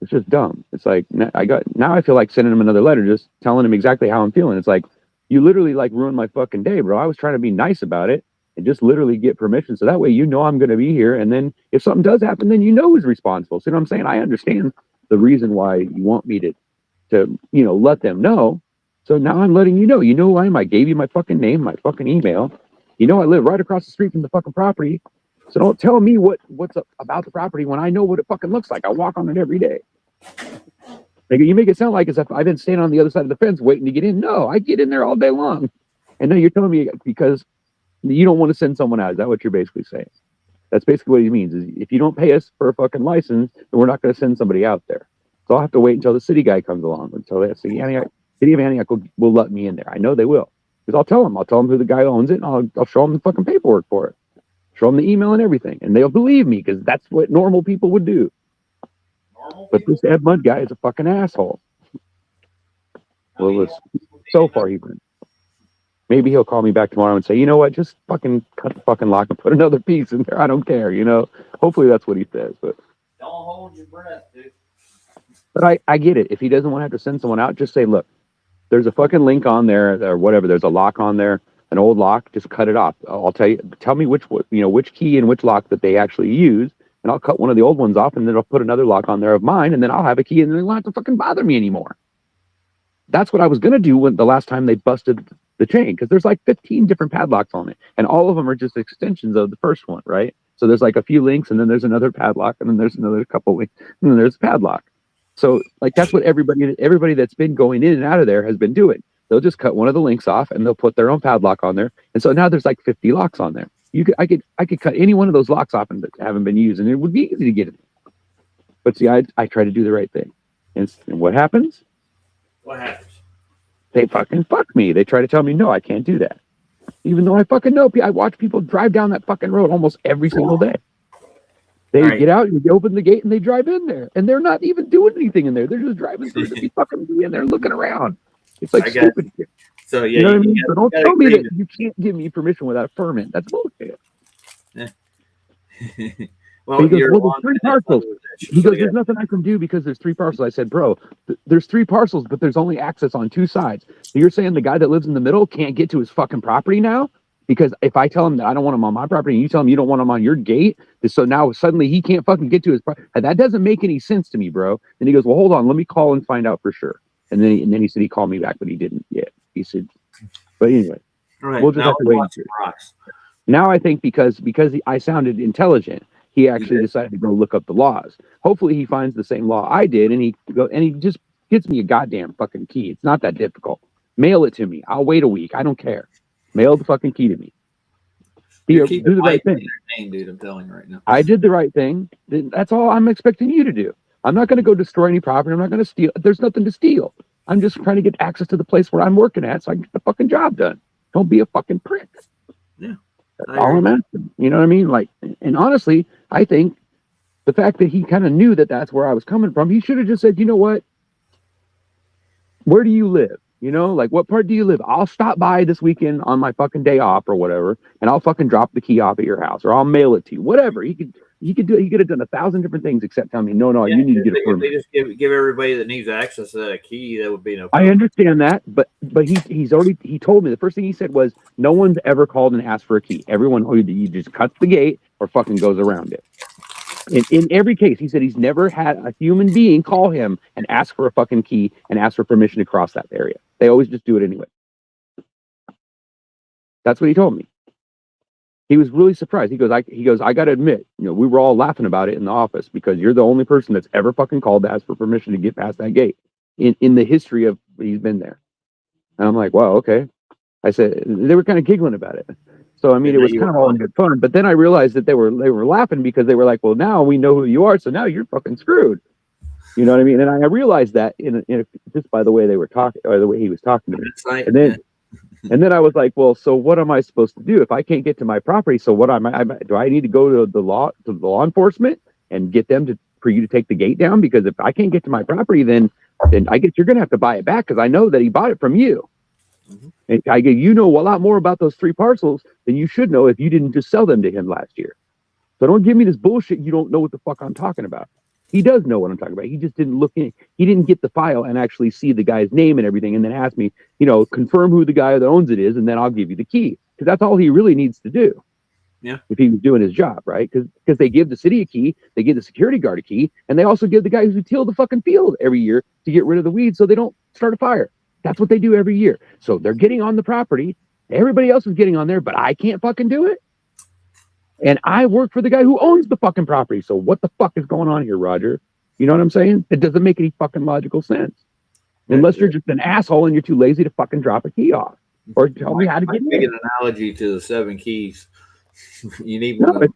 It's just dumb. It's like now I feel like sending him another letter, just telling him exactly how I'm feeling. It's like you literally ruined my fucking day, bro. I was trying to be nice about it and just literally get permission, so that way I'm going to be here. And then if something does happen, then who's responsible. See what I'm saying? I understand the reason why you want me to let them know. So now I'm letting you know. You know who I am. I gave you my fucking name, my fucking email. I live right across the street from the fucking property. So don't tell me what's up about the property when I know what it fucking looks like. I walk on it every day. You make it sound like as if I've been standing on the other side of the fence waiting to get in. No, I get in there all day long. And now you're telling me because you don't want to send someone out. Is that what you're basically saying? That's basically what he means. Is if you don't pay us for a fucking license, then we're not going to send somebody out there. That's So I'll have to wait until the city guy comes along, until the city of Antioch will let me in there. I know they will, because I'll tell them who the guy owns it, and I'll show them the fucking paperwork for it, show them the email and everything, and they'll believe me, because that's what normal people would do. But this Ed Mudd guy is a fucking asshole. Well, so far he's been. Maybe he'll call me back tomorrow and say, you know what, just fucking cut the fucking lock and put another piece in there. I don't care, you know. Hopefully that's what he says. But don't hold your breath, dude. But I get it. If he doesn't want to have to send someone out, just say, look, there's a fucking link on there or whatever. There's a lock on there, an old lock. Just cut it off. I'll tell you. Tell me which key and which lock that they actually use, and I'll cut one of the old ones off, and then I'll put another lock on there of mine, and then I'll have a key, and then they won't have to fucking bother me anymore. That's what I was gonna do when the last time they busted the chain, because there's like 15 different padlocks on it, and all of them are just extensions of the first one, right? So there's like a few links, and then there's another padlock, and then there's another couple links, and then there's a padlock. So like that's what everybody that's been going in and out of there has been doing. They'll just cut one of the links off, and they'll put their own padlock on there, and so now there's like 50 locks on there. I could cut any one of those locks off and haven't been used, and it would be easy to get it. But see, I try to do the right thing, and what happens? What happens? They fucking fuck me. They try to tell me, no, I can't do that. Even though I fucking know. I watch people drive down that fucking road almost every single day. They get out, and they open the gate, and they drive in there. And they're not even doing anything in there. They're just driving through to be fucking in there looking around. It's like stupid shit. So, yeah, you know what I mean? So don't tell me that you can't give me permission without a permit. That's bullshit. Yeah. Well, there's 3 parcels. He goes, there's nothing I can do because there's 3 parcels. I said, bro, there's 3 parcels, but there's only access on 2 sides. So you're saying the guy that lives in the middle can't get to his fucking property now? Because if I tell him that I don't want him on my property, and you tell him you don't want him on your gate, so now suddenly he can't fucking get to his property. That doesn't make any sense to me, bro. And he goes, well, hold on, let me call and find out for sure. And then he said he called me back, but he didn't yet. He said, but anyway, we'll just have to wait. Now I think because I sounded intelligent, he actually decided to go look up the laws. Hopefully he finds the same law I did, and he just gets me a goddamn fucking key. It's not that difficult. Mail it to me. I'll wait a week. I don't care. Mail the fucking key to me. Do the right thing. Dude, I'm telling you right now. I did the right thing. That's all I'm expecting you to do. I'm not going to go destroy any property. I'm not going to steal. There's nothing to steal. I'm just trying to get access to the place where I'm working at so I can get the fucking job done. Don't be a fucking prick. Yeah. That's all I'm asking. You know what I mean? Like, and honestly, I think the fact that he kind of knew that that's where I was coming from, he should have just said, you know what? Where do you live? You know, like, what part do you live? I'll stop by this weekend on my fucking day off or whatever, and I'll fucking drop the key off at your house, or I'll mail it to you. Whatever. He could have done 1,000 different things except tell me, no, you need to get a permit. They just give everybody that needs access to that key, that would be no problem. I understand that, but he told me, the first thing he said was, no one's ever called and asked for a key. Everyone, you just cuts the gate or fucking goes around it. In every case, he said he's never had a human being call him and ask for a fucking key and ask for permission to cross that area. They always just do it anyway. That's what he told me. He was really surprised. He goes, I got to admit, we were all laughing about it in the office because you're the only person that's ever fucking called to ask for permission to get past that gate in the history of he's been there. And I'm like, wow, okay. I said, they were kind of giggling about it. So, I mean, it was kind of all in good fun. But then I realized that they were laughing because they were like, well, now we know who you are. So now you're fucking screwed. You know what I mean? And I realized that just by the way they were talking, or the way he was talking to me. Right. And then I was like, well, so what am I supposed to do if I can't get to my property? So what do I need to go to the law enforcement and get them for you to take the gate down? Because if I can't get to my property, then I guess you're going to have to buy it back because I know that he bought it from you. Mm-hmm. And I get, a lot more about those 3 parcels than you should know if you didn't just sell them to him last year. So don't give me this bullshit. You don't know what the fuck I'm talking about. He does know what I'm talking about. He just didn't look in. He didn't get the file and actually see the guy's name and everything, and then ask me, confirm who the guy that owns it is, and then I'll give you the key. Because that's all he really needs to do. Yeah. If he was doing his job, right? Because they give the city a key, they give the security guard a key, and they also give the guys who till the fucking field every year to get rid of the weeds so they don't start a fire. That's what they do every year. So they're getting on the property. Everybody else is getting on there, but I can't fucking do it. And I work for the guy who owns the fucking property. So what the fuck is going on here, Roger? You know what I'm saying? It doesn't make any fucking logical sense. Unless you're just an asshole and you're too lazy to fucking drop a key off. Or tell me how to get in. Make an analogy to the 7 keys. You need one. No,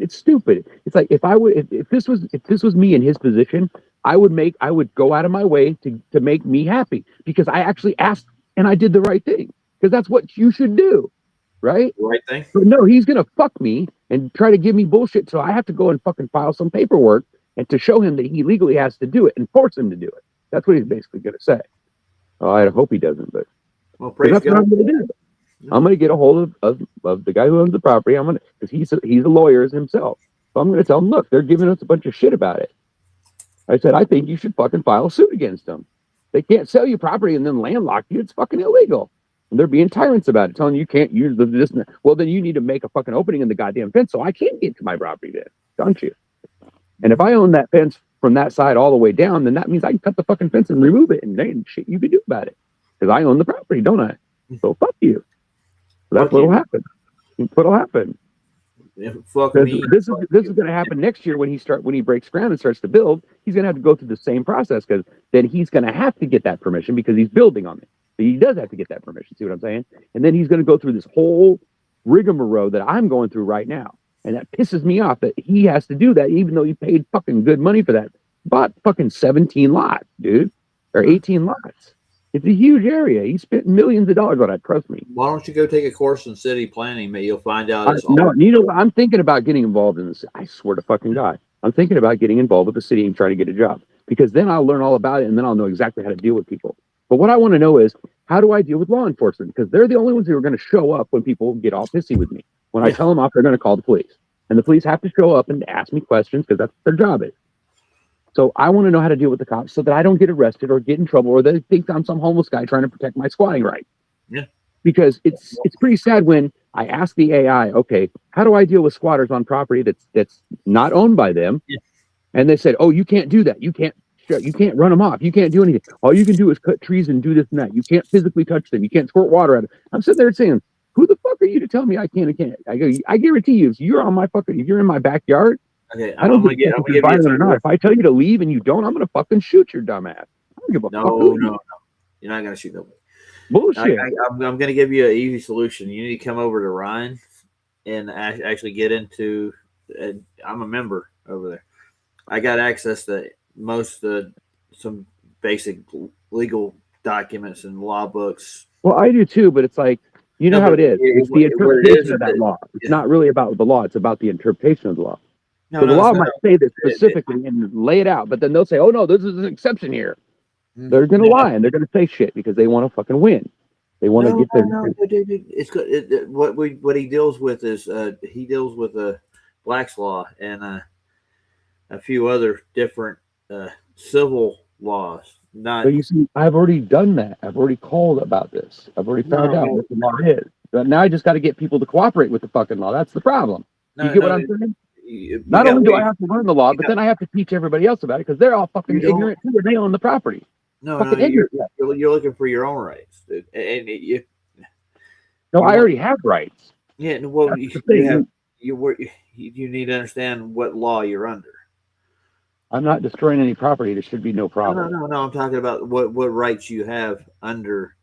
it's stupid. It's like if this was me in his position, I would go out of my way to make me happy because I actually asked and I did the right thing because that's what you should do, right? Right thing. But no, he's gonna fuck me and try to give me bullshit, so I have to go and fucking file some paperwork and to show him that he legally has to do it and force him to do it. That's what he's basically gonna say. Oh, I hope he doesn't, but Well, praise that's God. what I'm gonna do. I'm gonna get a hold of the guy who owns the property. I'm gonna because he's a lawyer himself. So I'm gonna tell him, look, they're giving us a bunch of shit about it. I said, I think you should fucking file a suit against them. They can't sell you property and then landlock you. It's fucking illegal. And they're being tyrants about it, telling you can't use this. Well, then you need to make a fucking opening in the goddamn fence so I can't get to my property then, don't you? And if I own that fence from that side all the way down, then that means I can cut the fucking fence and remove it, and there ain't shit you can do about it because I own the property, don't I? So fuck you. So that's what'll happen. What'll happen? Yeah, fuck This me. is going to happen next year when he breaks ground and starts to build. He's going to have to go through the same process because then he's going to have to get that permission because he's building on it. So he does have to get that permission. See what I'm saying? And then he's going to go through this whole rigmarole that I'm going through right now, and that pisses me off that he has to do that even though he paid fucking good money for that. Bought fucking 17 lots, dude, or 18 lots. It's a huge area. He spent millions of dollars on it. Trust me. Why don't you go take a course in city planning, mate? You'll find out. No, you know, I'm thinking about getting involved in this. I swear to fucking God, I'm thinking about getting involved with the city and trying to get a job because then I'll learn all about it and then I'll know exactly how to deal with people. But what I want to know is how do I deal with law enforcement? Because they're the only ones who are going to show up when people get all pissy with me. When I tell them off, they're going to call the police, and the police have to show up and ask me questions because that's what their job is. So I want to know how to deal with the cops so that I don't get arrested or get in trouble or they think I'm some homeless guy trying to protect my squatting right. Yeah. Because it's pretty sad when I ask the AI, okay, how do I deal with squatters on property that's not owned by them? Yeah. And they said, oh, you can't do that. You can't run them off. You can't do anything. All you can do is cut trees and do this and that. You can't physically touch them. You can't squirt water at them. I'm sitting there saying, who the fuck are you to tell me I can and can't? I go, I guarantee you, if you're in my backyard, Okay, I don't give a fuck violent or not. If I tell you to leave and you don't, I'm gonna fucking shoot your dumb ass. I don't give a fuck. No. You're not gonna shoot nobody. Bullshit. I'm gonna give you an easy solution. You need to come over to Ryan and actually get into. I'm a member over there. I got access to some basic legal documents and law books. Well, I do too, but it's like you know how it is. It's the interpretation of that law. It's not really about the law. It's about the interpretation of the law. So the law might say this specifically and lay it out, but then they'll say, "Oh no, this is an exception here." They're gonna lie and they're gonna say shit because they want to fucking win. They want to get their. No, dude, it's good. What he deals with is he deals with Black's law and a few other different civil laws. Not. So you see, I've already done that. I've already called about this. I've already found out what the law is. But now I just got to get people to cooperate with the fucking law. That's the problem. You get what I'm saying? Not only do I have to learn the law, but then I have to teach everybody else about it because they're all fucking ignorant too. They own the property. No, you're looking for your own rights, dude. No, I already have rights. Yeah, well, you need to understand what law you're under. I'm not destroying any property. There should be no problem. No. I'm talking about what rights you have under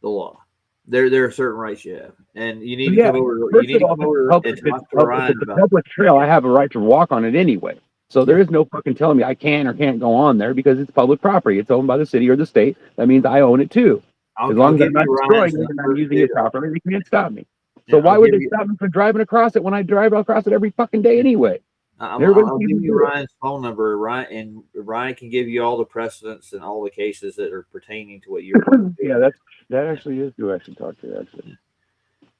the law. There are certain rights you have, and you need to come over. You need to come over and talk to Ryan about. Public trail. I have a right to walk on it anyway. So there is no fucking telling me I can or can't go on there because it's public property. It's owned by the city or the state. That means I own it too. As long as I'm not destroying it and I'm using it properly, they can't stop me. So why would they stop me from driving across it when I drive across it every fucking day anyway? I'll give you Ryan's phone number, Ryan can give you all the precedents and all the cases that are pertaining to what you're doing. Yeah, that actually is who I should talk to. Actually,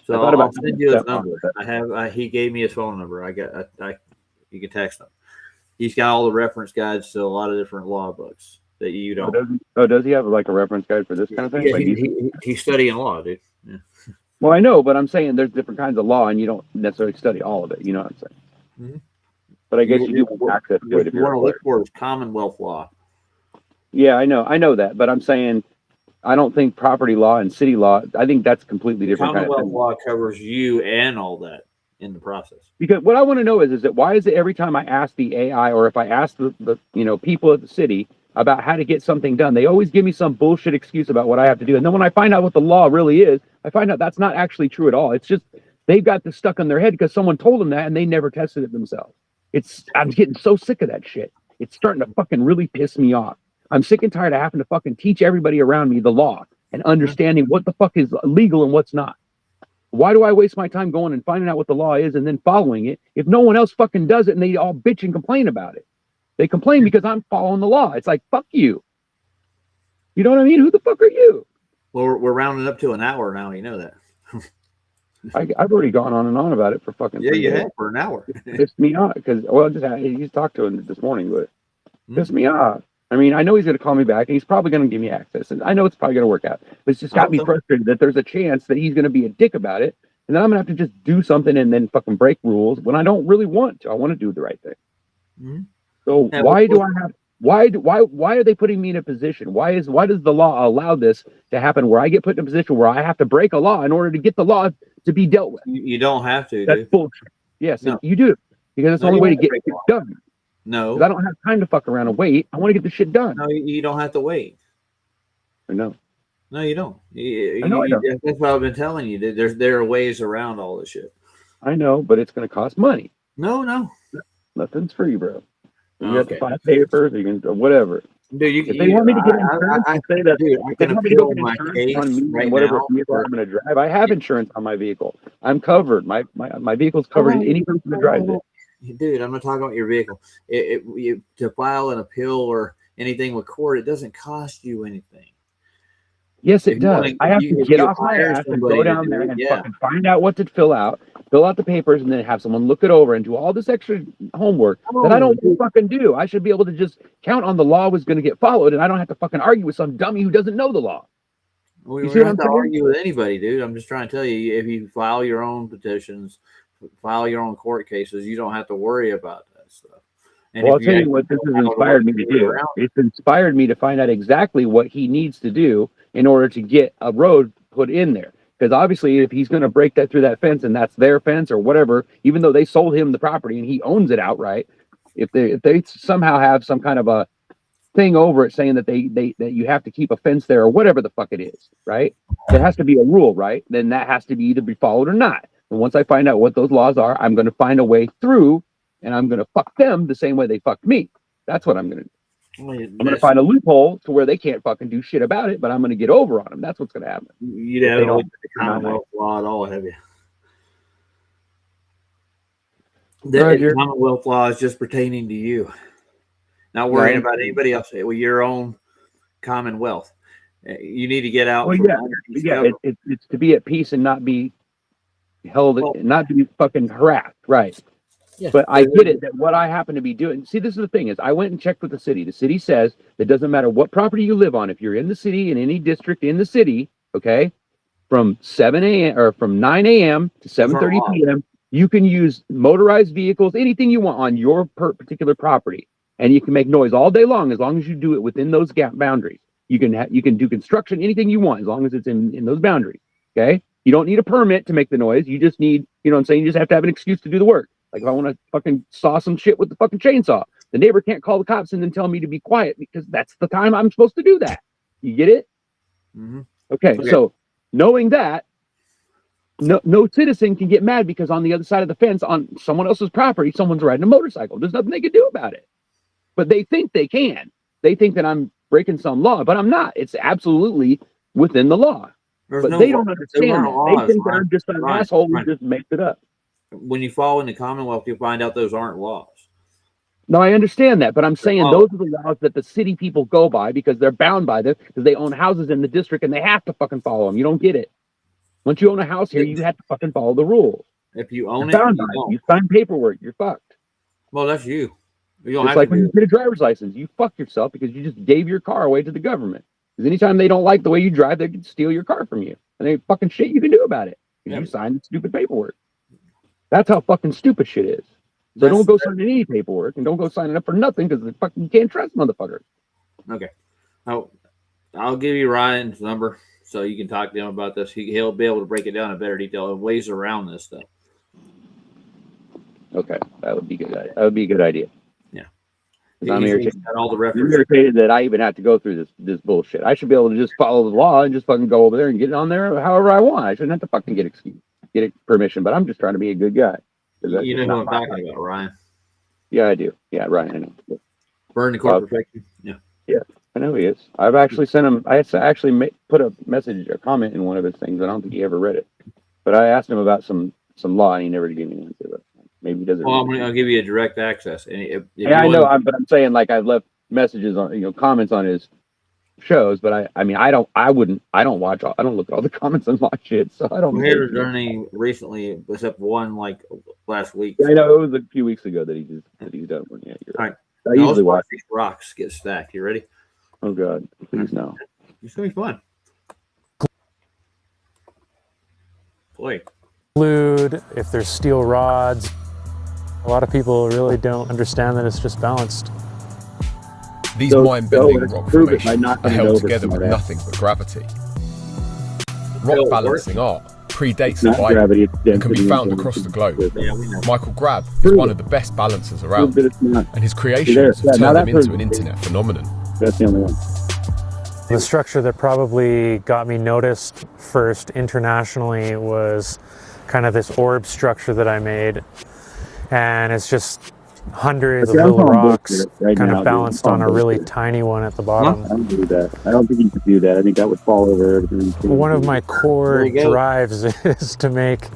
so I'll send you his number. He gave me his phone number. You can text him. He's got all the reference guides to a lot of different law books that you don't. Does he have like a reference guide for this kind of thing? Yeah, he's studying law, dude. Yeah. Well, I know, but I'm saying there's different kinds of law, and you don't necessarily study all of it. You know what I'm saying? Mm-hmm. But I guess you do have access to it if you're a lawyer. Look for is Commonwealth law. Yeah, I know that, but I'm saying I don't think property law and city law. I think that's completely different. Commonwealth law covers you and all that in the process. Because what I want to know is that why is it every time I ask the AI or if I ask the people at the city about how to get something done, they always give me some bullshit excuse about what I have to do, and then when I find out what the law really is, I find out that's not actually true at all. It's just they've got this stuck in their head because someone told them that and they never tested it themselves. I'm getting so sick of that shit. It's starting to fucking really piss me off. I'm sick and tired of having to fucking teach everybody around me the law and understanding what the fuck is legal and what's not. Why do I waste my time going and finding out what the law is and then following it if no one else fucking does it and they all bitch and complain about it? They complain because I'm following the law. It's like, fuck you. You know what I mean? Who the fuck are you? Well, we're rounding up to an hour now. You know that. I've already gone on and on about it for fucking 3 you days. have for an hour. It pissed me off because, well, he's talked to him this morning, but it pissed me off. I mean, I know he's going to call me back and he's probably going to give me access. And I know it's probably going to work out. But it's just got me frustrated that there's a chance that he's going to be a dick about it. And then I'm going to have to just do something and then fucking break rules when I don't really want to. I want to do the right thing. Mm-hmm. So why are they putting me in a position? Why does the law allow this to happen where I get put in a position where I have to break a law in order to get the law to be dealt with? You don't have to. That's bullshit. Yes, no. You do. Because it's the only way to get it done. No. I don't have time to fuck around and wait. I want to get the shit done. No, you don't have to wait. I know. No, you don't. I know. That's what I've been telling you. There are ways around all this shit. I know, but it's going to cost money. No. Nothing's free, bro. You have to buy papers, or whatever. Dude, if they want me to get insurance, I say that. Dude, I can appeal my case on me right whatever now. vehicle I'm going to drive. I have insurance on my vehicle. I'm covered. My vehicle's covered in any person that drives it. Dude, I'm not talking about your vehicle. To file an appeal or anything with court, it doesn't cost you anything. Yes, it does. I have to get off my ass and go down there and fucking find out what to fill out the papers, and then have someone look it over and do all this extra homework that I don't fucking do. I should be able to just count on the law was going to get followed, and I don't have to fucking argue with some dummy who doesn't know the law. We don't have to argue with anybody, dude. I'm just trying to tell you, if you file your own petitions, file your own court cases, you don't have to worry about that stuff. And well, I'll tell you what this has inspired me to do. It's inspired me to find out exactly what he needs to do in order to get a road put in there. Because obviously, if he's going to break that through that fence and that's their fence or whatever, even though they sold him the property and he owns it outright, if they somehow have some kind of a thing over it saying that that you have to keep a fence there or whatever the fuck it is, right? There has to be a rule, right? Then that has to be either be followed or not. And once I find out what those laws are, I'm going to find a way through, and I'm going to fuck them the same way they fucked me. That's what I'm going to do. I'm going to find a loophole to where they can't fucking do shit about it, but I'm going to get over on them. That's what's going to happen. You haven't looked at the Commonwealth law at all, have you? The Commonwealth law is just pertaining to you. Not worrying about anybody else. With your own Commonwealth. You need to get out. Well, it's to be at peace and not be held, not be fucking harassed, right? Yes, but I get it that what I happen to be doing. See, this is the thing is I went and checked with the city. The city says that it doesn't matter what property you live on. If you're in the city, in any district in the city, okay, from 7 a.m. or from 9 a.m. to 7:30 p.m., you can use motorized vehicles, anything you want on your particular property, and you can make noise all day long as you do it within those boundaries. You can do construction, anything you want as long as it's in those boundaries. Okay, you don't need a permit to make the noise. You just need, you know what I'm saying? You just have to have an excuse to do the work. Like if I want to fucking saw some shit with the fucking chainsaw, the neighbor can't call the cops and then tell me to be quiet because that's the time I'm supposed to do that. You get it? Mm-hmm. Okay, so knowing that, no citizen can get mad because on the other side of the fence, on someone else's property, someone's riding a motorcycle. There's nothing they can do about it. But they think they can. They think that I'm breaking some law, but I'm not. It's absolutely within the law. But they don't understand that. They think that I'm just an asshole who just makes it up. When you fall in the Commonwealth, you'll find out those aren't laws. No, I understand that, but I'm saying those are the laws that the city people go by because they're bound by them because they own houses in the district and they have to fucking follow them. You don't get it. Once you own a house here, you have to fucking follow the rules. If you own you sign paperwork, you're fucked. Well, that's you. It's like when you get a driver's license, you fuck yourself because you just gave your car away to the government. Because anytime they don't like the way you drive, they can steal your car from you. And ain't fucking shit you can do about it. You signed stupid paperwork. That's how fucking stupid shit is. So don't go signing any paperwork and don't go signing up for nothing because you can't trust motherfuckers. Okay. I'll give you Ryan's number so you can talk to him about this. He'll be able to break it down in better detail and ways around this stuff. Okay, that would be good. That would be a good idea. Yeah. I'm irritated. All the references. I'm irritated that I even have to go through this bullshit. I should be able to just follow the law and just fucking go over there and get it on there however I want. I shouldn't have to fucking get permission, but I'm just trying to be a good guy. You know who I'm talking about, Ryan. Yeah, I do. Yeah, Ryan. I know. Burn the Court Perfection. Yeah. I know he is. I've actually sent him. I actually put a message, a comment in one of his things. I don't think he ever read it, but I asked him about some law, and he never gave me an answer. But maybe he doesn't. Well, I'll give you a direct access. And if yeah, I know. But I'm saying like I've left messages on comments on his shows, but I mean I don't look at all the comments on my shit, so I don't. We haven't done any recently, except one like last week. Yeah, I know it was a few weeks ago that he's done one. Yeah, you're right. I usually watch these rocks get stacked. You ready? Oh God, please no. It's gonna be fun. Boy. Include if there's steel rods. A lot of people really don't understand that it's just balanced. These mind-bending rock formations are held together with nothing but gravity. Rock balancing art predates the Bible and can be found across the globe. Michael Grab is one of the best balancers around, and his creations have turned them into an internet phenomenon. That's the only one. The structure that probably got me noticed first internationally was kind of this orb structure that I made, and it's just hundreds of little rocks kind of balanced on a really tiny one at the bottom. I don't do that. I don't think you could do that. I think that would fall over everything. One of my core drives is to make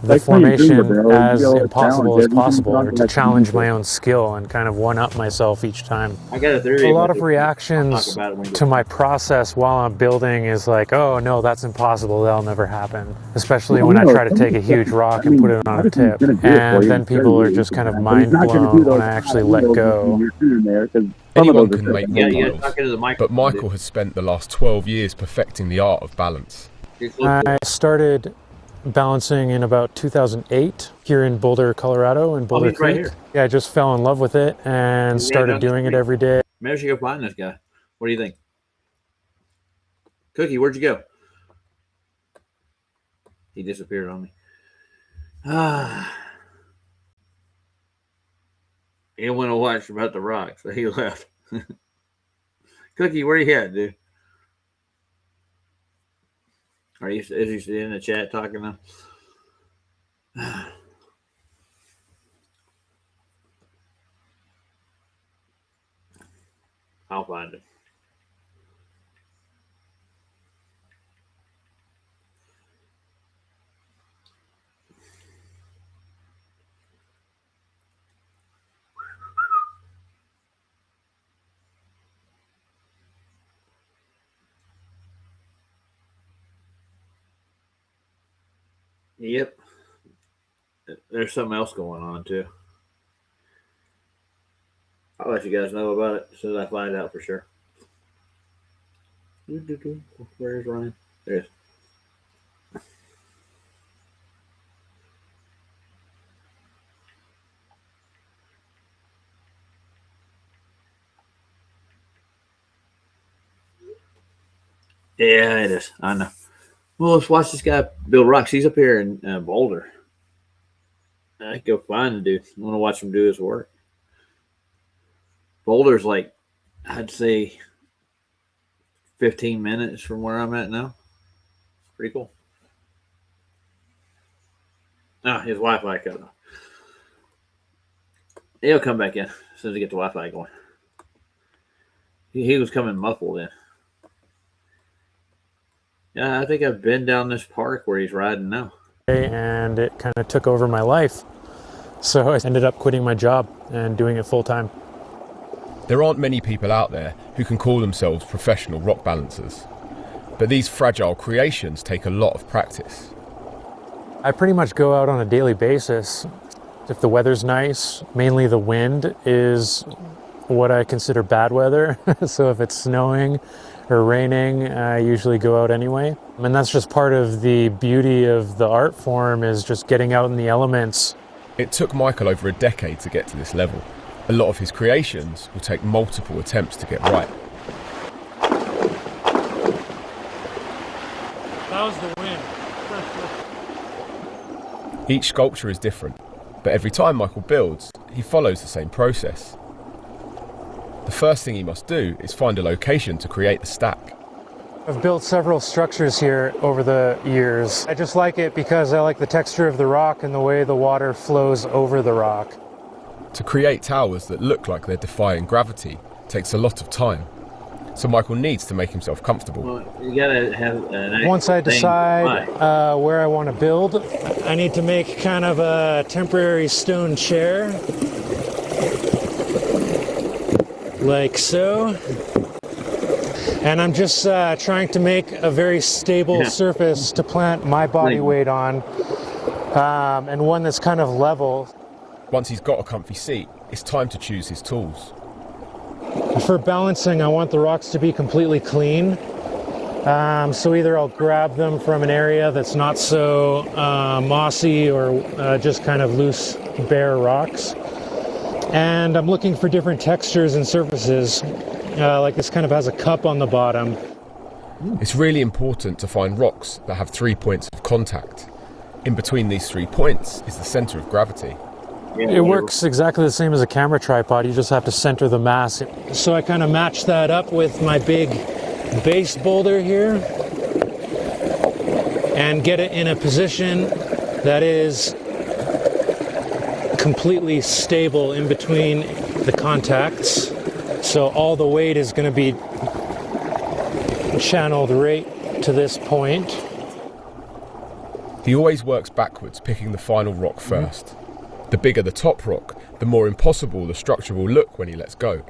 the formation as impossible as possible, or to challenge my own skill and kind of one-up myself each time. I got a theory. A lot of reactions to my process while I'm building is like, oh no, that's impossible, that'll never happen. Especially when I try to take a huge rock and put it on a tip. And then people are just kind of mind blown when I actually let go. Anyone can make models, but Michael has spent the last 12 years perfecting the art of balance. I started balancing in about 2008 here in Boulder, Colorado, in Boulder Creek. Right, yeah, I just fell in love with it and started doing it every day. Maybe I should go find this guy. What do you think? Cookie, where'd you go? He disappeared on me. He didn't want to watch about the rocks, so he left. Cookie, where you at, dude? Is he in the chat talking now? I'll find him. Yep. There's something else going on too. I'll let you guys know about it as soon as I find out for sure. Where's Ryan? There he is. Yeah, it is. I know. Well, let's watch this guy build rocks. He's up here in Boulder. I can go find the dude. I want to watch him do his work. Boulder's like, I'd say 15 minutes from where I'm at now. Pretty cool. His Wi-Fi cut off. He'll come back in as soon as he get the Wi-Fi going. He was coming muffled in. Yeah, I think I've been down this park where he's riding now. And it kind of took over my life. So I ended up quitting my job and doing it full time. There aren't many people out there who can call themselves professional rock balancers. But these fragile creations take a lot of practice. I pretty much go out on a daily basis. If the weather's nice, mainly the wind is what I consider bad weather. So if it's snowing or raining, I usually go out anyway. And that's just part of the beauty of the art form, is just getting out in the elements. It took Michael over a decade to get to this level. A lot of his creations will take multiple attempts to get right. That was the wind. Each sculpture is different, but every time Michael builds, he follows the same process. The first thing he must do is find a location to create the stack. I've built several structures here over the years. I just like it because I like the texture of the rock and the way the water flows over the rock. To create towers that look like they're defying gravity takes a lot of time, so Michael needs to make himself comfortable. Well, you gotta have an Once I decide where I want to build, I need to make kind of a temporary stone chair, like so. And I'm just trying to make a very stable surface to plant my body weight on, and one that's kind of level. Once he's got a comfy seat, it's time to choose his tools. For balancing, I want the rocks to be completely clean. So either I'll grab them from an area that's not so mossy or just kind of loose, bare rocks. And I'm looking for different textures and surfaces. Like this kind of has a cup on the bottom. It's really important to find rocks that have 3 points of contact. In between these 3 points is the center of gravity. It works exactly the same as a camera tripod. You just have to center the mass. So I kind of match that up with my big base boulder here and get it in a position that is completely stable in between the contacts. So all the weight is going to be channeled right to this point. He always works backwards, picking the final rock first. The bigger the top rock, the more impossible the structure will look when he lets go.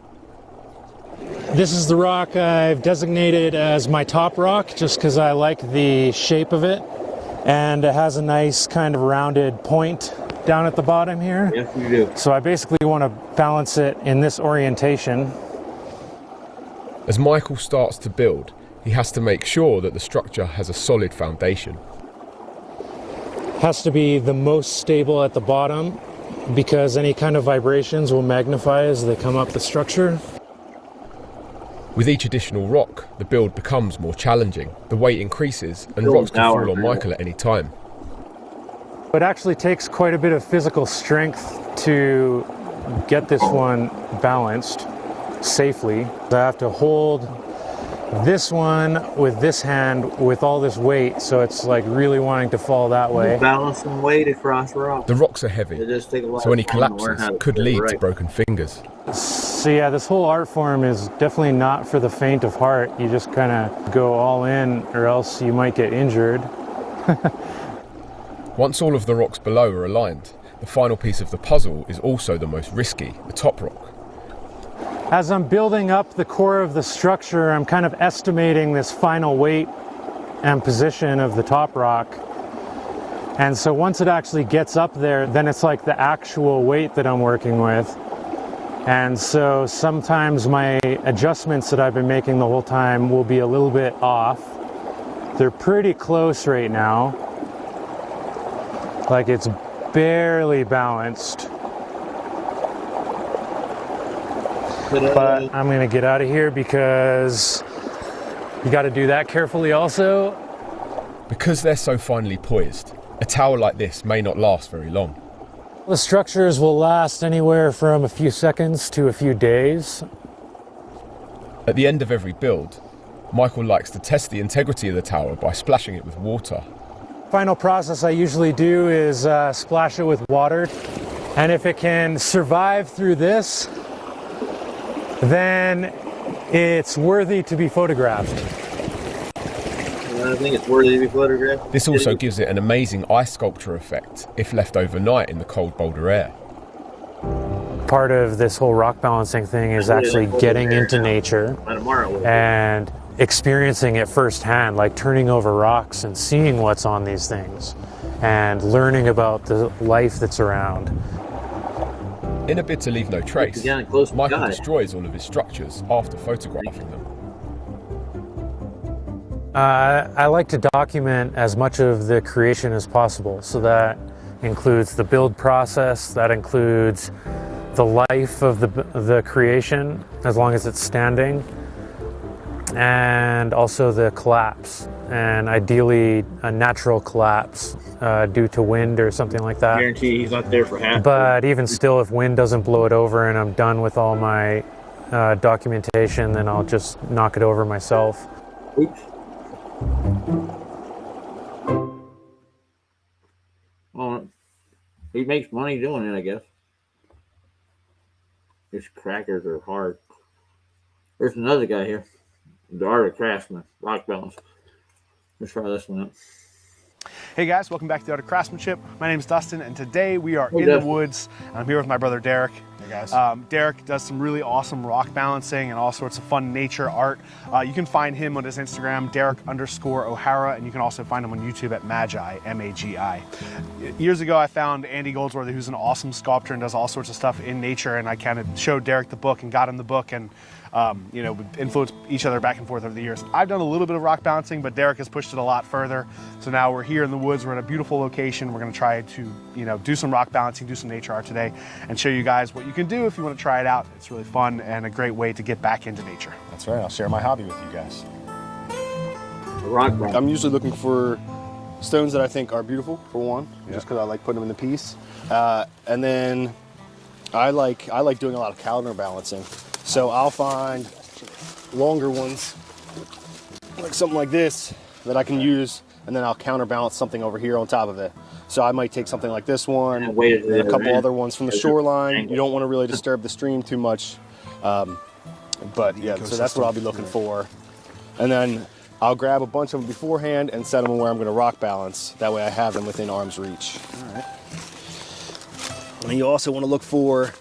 This is the rock I've designated as my top rock just because I like the shape of it. And it has a nice kind of rounded point down at the bottom here. Yes, you do. So I basically want to balance it in this orientation. As Michael starts to build, he has to make sure that the structure has a solid foundation. Has to be the most stable at the bottom because any kind of vibrations will magnify as they come up the structure. With each additional rock, the build becomes more challenging. The weight increases and rocks can fall on Michael at any time. It actually takes quite a bit of physical strength to get this one balanced safely. I have to hold this one with this hand with all this weight, so it's like really wanting to fall that way. Balancing weight across rocks. The rocks are heavy, so any collapses could lead to broken fingers. So yeah, this whole art form is definitely not for the faint of heart. You just kind of go all in or else you might get injured. Once all of the rocks below are aligned, the final piece of the puzzle is also the most risky, the top rock. As I'm building up the core of the structure, I'm kind of estimating this final weight and position of the top rock. And so once it actually gets up there, then it's like the actual weight that I'm working with. And so sometimes my adjustments that I've been making the whole time will be a little bit off. They're pretty close right now. Like it's barely balanced. But I'm gonna get out of here because you gotta do that carefully also. Because they're so finely poised, a tower like this may not last very long. The structures will last anywhere from a few seconds to a few days. At the end of every build, Michael likes to test the integrity of the tower by splashing it with water. Final process I usually do is splash it with water. And if it can survive through this, then it's worthy to be photographed. I think it's worthy to be photographed. This also gives it an amazing ice sculpture effect if left overnight in the cold Boulder air. Part of this whole rock balancing thing is actually getting into nature and experiencing it firsthand, like turning over rocks and seeing what's on these things and learning about the life that's around. In a bid to leave no trace, Michael destroys all of his structures after photographing them. I like to document as much of the creation as possible, so that includes the build process, that includes the life of the creation, as long as it's standing, and also the collapse, and ideally a natural collapse due to wind or something like that. I guarantee he's not there for half. But even still, if wind doesn't blow it over and I'm done with all my documentation, then I'll just knock it over myself. Oops. Well, he makes money doing it, I guess. His crackers are hard. There's another guy here. The Art of Craftsman, rock balance. Let's try this one out. Hey guys, welcome back to The Art of Craftsmanship. My name is Dustin, and today we are in the woods. I'm here with my brother Derek. Hey guys. Derek does some really awesome rock balancing and all sorts of fun nature art. You can find him on his Instagram, Derek_O'Hara, and you can also find him on YouTube at Magi, M-A-G-I. Years ago, I found Andy Goldsworthy, who's an awesome sculptor and does all sorts of stuff in nature, and I kind of showed Derek the book and got him the book, and you know, we've influenced each other back and forth over the years. I've done a little bit of rock balancing, but Derek has pushed it a lot further. So now we're here in the woods. We're at a beautiful location. We're going to try to, you know, do some rock balancing, do some nature art today, and show you guys what you can do if you want to try it out. It's really fun and a great way to get back into nature. That's right. I'll share my hobby with you guys. Rock balance. I'm usually looking for stones that I think are beautiful, for one, just because I like putting them in the piece. And then I like doing a lot of counterbalancing. So I'll find longer ones, like something like this, that I can use, and then I'll counterbalance something over here on top of it. So I might take something like this one, and a couple other ones from the shoreline. You don't want to really disturb the stream too much. But yeah, so that's what I'll be looking for. And then I'll grab a bunch of them beforehand and set them where I'm going to rock balance. That way I have them within arm's reach. All right. And you also want to look for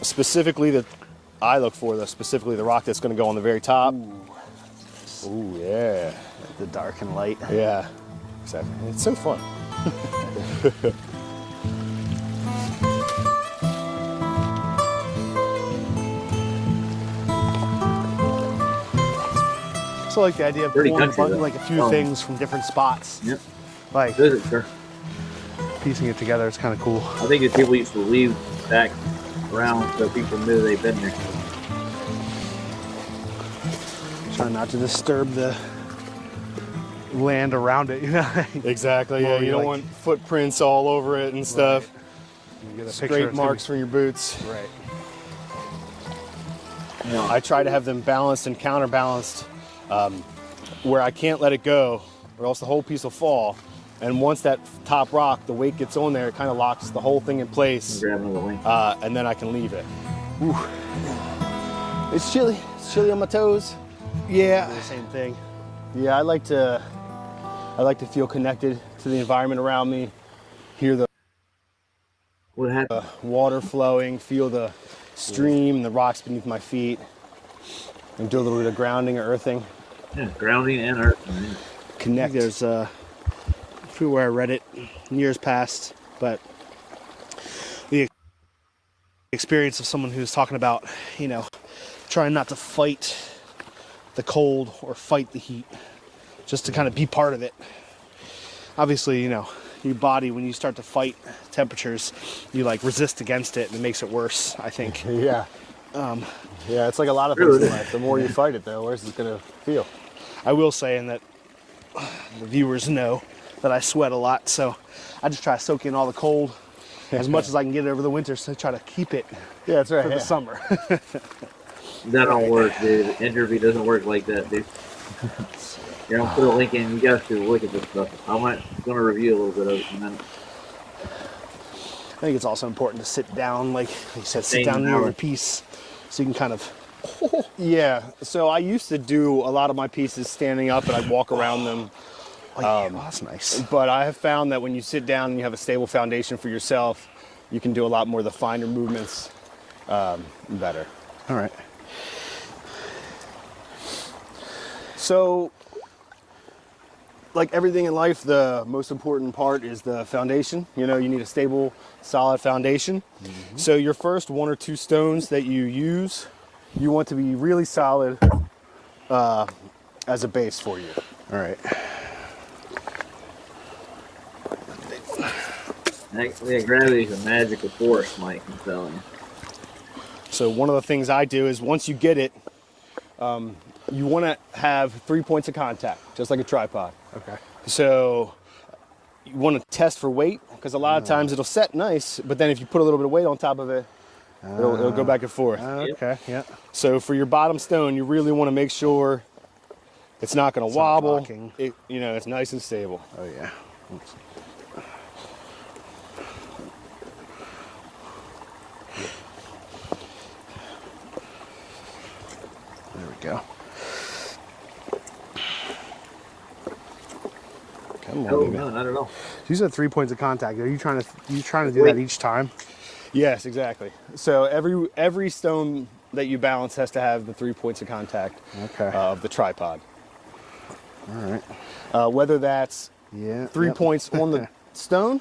specifically the rock that's going to go on the very top. Ooh, yeah. The dark and light. Yeah, exactly. It's so fun. So like the idea of Pretty pulling country, like a few things from different spots. Yep. Like Good, sir. piecing it together is kind of cool. I think if people used to leave back around so people knew they've been there. Trying not to disturb the land around it, you know? Exactly, yeah. Well, You don't want footprints all over it and stuff. You get a picture, Scrape it's gonna marks from your boots. be- Right. You know, I try to have them balanced and counterbalanced where I can't let it go or else the whole piece will fall. And once that top rock, the weight gets on there, it kind of locks the whole thing in place. grab another link. And then I can leave it. Whew. It's chilly. It's chilly on my toes. Yeah. The same thing. Yeah, I like to feel connected to the environment around me, hear the What happened? water flowing, feel the stream, the rocks beneath my feet, and do a little bit of grounding or earthing. Yeah, grounding and earthing. I Connect. think there's a few where I read it in years past, but the experience of someone who's talking about, you know, trying not to fight the cold or fight the heat, just to kind of be part of it. Obviously, you know, your body, when you start to fight temperatures, you like resist against it and it makes it worse, I think. Yeah. Yeah, it's like a lot of things in life. The more you fight it, the worse it's gonna feel. I will say, and that the viewers know, that I sweat a lot, so I just try to soak in all the cold as much as I can get it over the winter, so I try to keep it Yeah, that's right. for the summer. That don't work, dude. Interview doesn't work like that, dude. Yeah, I'll put a link in. You guys should look at this stuff. I'm going to review a little bit of it in a minute. I think it's also important to sit down, like you said, sit Same down near hour. your piece, so you can kind of. Yeah. So I used to do a lot of my pieces standing up, and I'd walk around them. Well, that's nice. But I have found that when you sit down and you have a stable foundation for yourself, you can do a lot more of the finer movements better. All right. So, like everything in life, the most important part is the foundation. You know, you need a stable, solid foundation. So your first one or two stones that you use, you want to be really solid as a base for you. All right. Actually, gravity is a magical force, Mike. I'm telling you. So one of the things I do is once you get it, you want to have 3 points of contact, just like a tripod. Okay. So you want to test for weight, because a lot of times it'll set nice, but then if you put a little bit of weight on top of it, it'll go back and forth. Okay. Yeah. So for your bottom stone, you really want to make sure it's not going to wobble. rocking. It's nice and stable. Oh yeah. go. Come on, Oh baby. no, not at all. You said 3 points of contact. Are you trying to do that each time? Yes, exactly. So every stone that you balance has to have the 3 points of contact of the tripod. All right. Whether that's 3 points on the stone,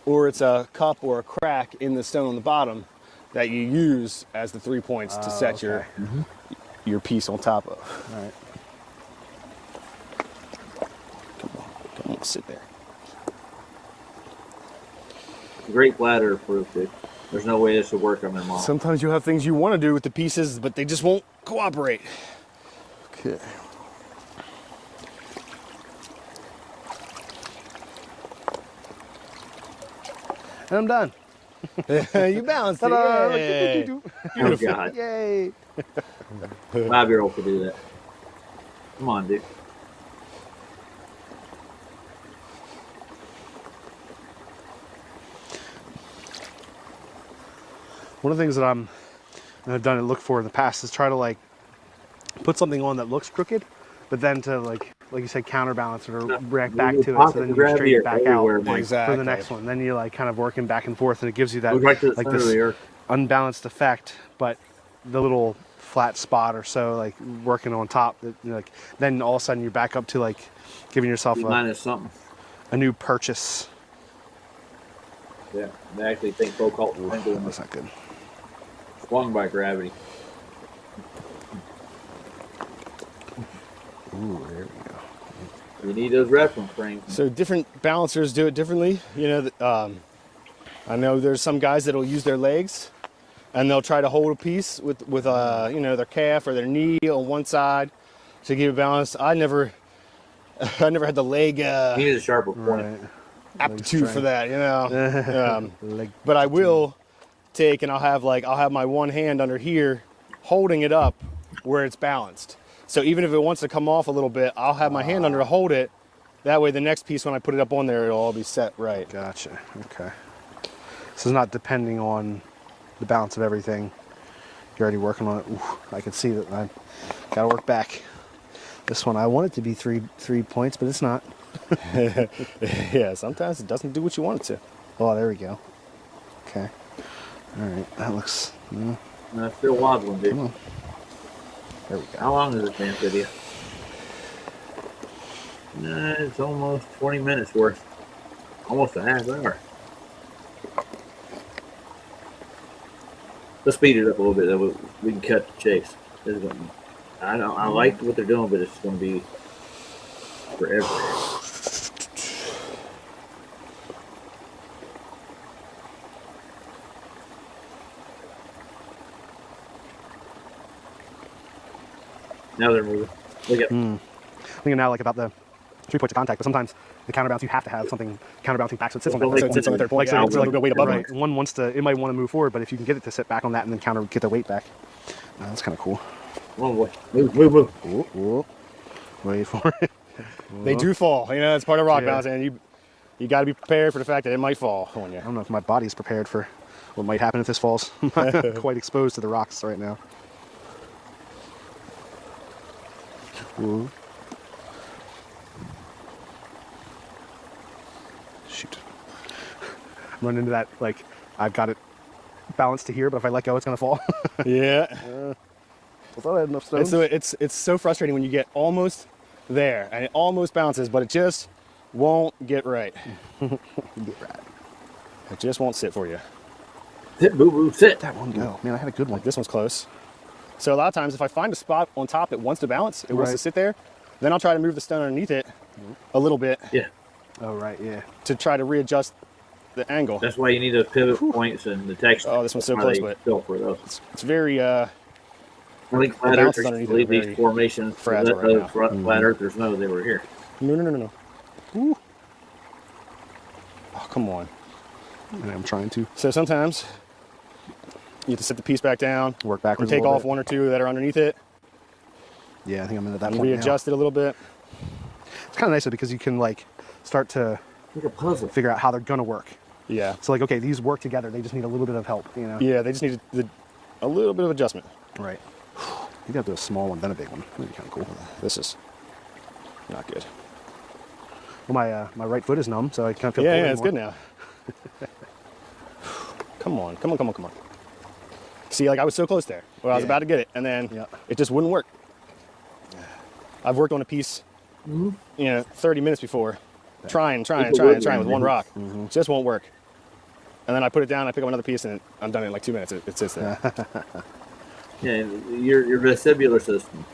or it's a cup or a crack in the stone on the bottom that you use as the 3 points to set your piece on top of. All right. Come on, sit there. Great bladder proof, dude. There's no way this would work on their mom. Sometimes you have things you want to do with the pieces, but they just won't cooperate. Okay. And I'm done. You balanced it. Yay. Oh God. Yay. 5-year-old could do that. Come on, dude. One of the things that I've done and looked for in the past is try to like put something on that looks crooked, but then to like you said, counterbalance it or rack back to it, so then you straighten it back out Exactly. for the next one. Then you're like kind of working back and forth, and it gives you that Goes right to the like center of this the earth. unbalanced effect, but the little flat spot or so like working on top. That, you know, like then all of a sudden you're back up to like giving yourself Minus something. a new purchase. Yeah, I actually think Bo Colton went doing That's this. not good. Swung by gravity. Ooh, there we go. You need those reference frames. So different balancers do it differently. You know, I know there's some guys that'll use their legs, and they'll try to hold a piece with you know, their calf or their knee on one side to give it balance. I never had the leg You need a sharper point. Right. aptitude for that, you know. But I will take and I'll have my one hand under here holding it up where it's balanced. So even if it wants to come off a little bit, I'll have my hand under to hold it. That way the next piece, when I put it up on there, it'll all be set right. Gotcha. Okay. So it's not depending on the balance of everything. You're already working on it. Ooh, I can see that I gotta work back. This one, I want it to be three points, but it's not. Yeah, sometimes it doesn't do what you want it to. Oh, there we go. Okay. All right. That looks. No, it's still wobbling, dude. Come on. There we go. How long is this damn video? It's almost 20 minutes worth. Almost a half hour. Let's speed it up a little bit, though. We can cut the chase. I like what they're doing, but it's going to be forever. Now they're moving. Look at I'm thinking now like about the 3 points of contact, but sometimes the counterbalance you have to have something counterbalancing back so it sits on So it sits on the third point. so Yeah, it's a little bit weight above right. it. One wants to, it might want to move forward, but if you can get it to sit back on that and then get the weight back, that's kind of cool. one way. Move. Ooh. Wait for it. They do fall. You know, it's part of rock balance, and you got to be prepared for the fact that it might fall on you. I don't know if my body's prepared for what might happen if this falls. I'm quite exposed to the rocks right now. Ooh. Shoot. I'm running into that, like, I've got it balanced to here, but if I let go, it's going to fall. Yeah. I thought I had enough stones. And so it's so frustrating when you get almost there and it almost bounces, but it just won't get right. It just won't sit for you. Sit, boo boo, sit. That one go. Man, I had a good one. Like this one's close. So a lot of times if I find a spot on top that wants to balance, it wants to sit there, then I'll try to move the stone underneath it a little bit Yeah. Oh, right, yeah. to try to readjust the angle. That's why you need those pivot points and the texture. Oh, this one's so That's why close, they but- feel for those. It's very I think flat bounces earthers underneath it believe are these very formations. fragile right now. Flat earthers know they were here. no. Ooh. Oh, come on. And I'm trying to So sometimes you have to set the piece back down, work and backwards. take a little off bit. one or two that are underneath it, Yeah, I think I'm into that and point now. readjust it a little bit. It's kind of nice though, because you can like start to Like a puzzle. figure out how they're gonna work. Yeah. So like, okay, these work together. They just need a little bit of help, you know. Yeah, they just need a little bit of adjustment. Right. You got to do a small one, then a big one. That'd be kind of cool. This is not good. Well, my right foot is numb, so I can't feel. Yeah, it's good now. Come on. See, like I was so close there. Well, I was about to get it, and then it just wouldn't work. I've worked on a piece, 30 minutes before, trying with one rock. It just won't work. And then I put it down, I pick up another piece, and I'm done in like 2 minutes. It sits there. Yeah, your vestibular system,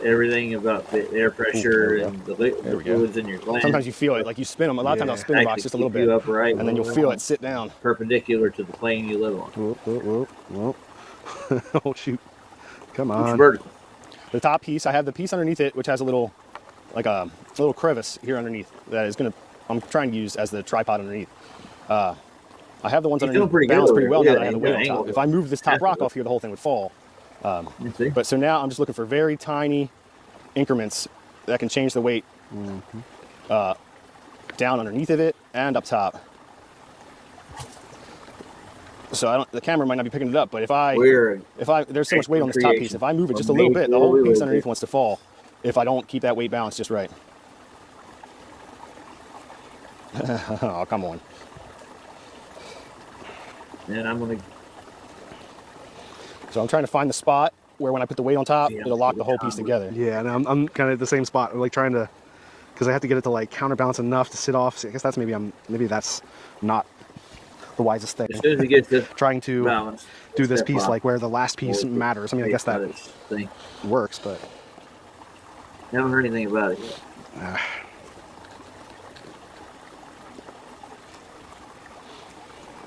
everything about the air pressure and the fluids in your glands. Sometimes you feel it, like you spin them. A lot of times I'll spin the box just a little bit, upright, and then you'll feel it sit down. Perpendicular to the plane you live on. Whoa. Oh, shoot. Come on. It's vertical. The top piece, I have the piece underneath it, which has a little crevice here underneath I'm trying to use as the tripod underneath. I have the ones underneath balanced pretty well now that I have the weight on top. If I move this top rock off here, the whole thing would fall. But so now I'm just looking for very tiny increments that can change the weight down underneath of it and up top. So the camera might not be picking it up, but if there's so much weight on this top piece, if I move it just a little bit, the whole piece underneath wants to fall if I don't keep that weight balance just right. Oh, come on. And I'm going to... So I'm trying to find the spot where when I put the weight on top, it'll lock the whole piece together. Yeah, and I'm kind of at the same spot. I'm like trying to, because I have to get it to like counterbalance enough to sit off. So I guess that's maybe that's not the wisest thing. As soon as it gets this trying to balance, do this piece like where the last piece matters. I mean, I guess that works, but I haven't heard anything about it yet.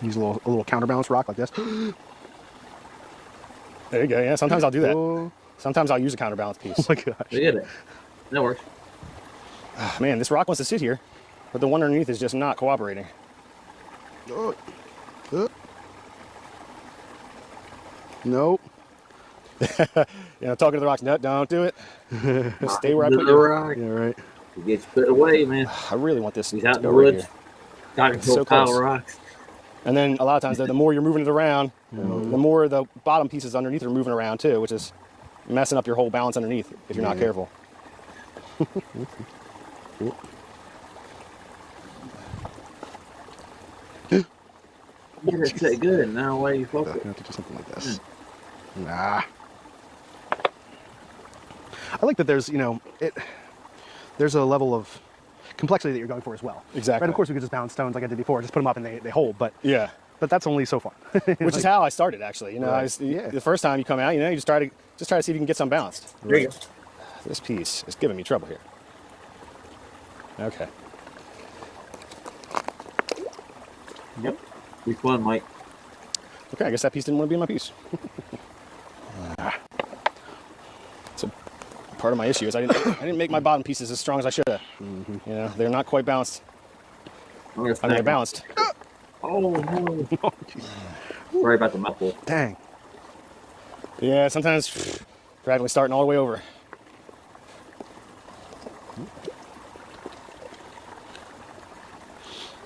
Use a little counterbalance rock like this. There you go. Yeah, sometimes I'll do that. Sometimes I'll use a counterbalance piece. Oh my gosh. We did it. That works. Man, this rock wants to sit here, but the one underneath is just not cooperating. Nope. Talking to the rocks. No, don't do it. Just stay where I put the you. rock. Yeah, right. It gets put away, man. I really want this He's to out in go the right woods. here. Talking to So a pile close. of rocks. And then a lot of times, the more you're moving it around, the more the bottom pieces underneath are moving around too, which is messing up your whole balance underneath if you're not careful. Yeah, that's it. Good. Now why do you focus? I have to do something like this. Nah. I like that there's, there's a level of complexity that you're going for as well. Exactly. Right, of course, we could just balance stones like I did before, just put them up and they hold, but Yeah. but that's only so far. Which is how I started, actually. The first time you come out, you just try to see if you can get some balanced. There you go. This piece is giving me trouble here. Okay. Yep. Be fun, Mike. Okay, I guess that piece didn't want to be in my piece. So part of my issue is I didn't make my bottom pieces as strong as I should have. They're not quite balanced. I mean, they're balanced. Oh, no. Sorry about the mouthful. Dang. Yeah, sometimes practically starting all the way over.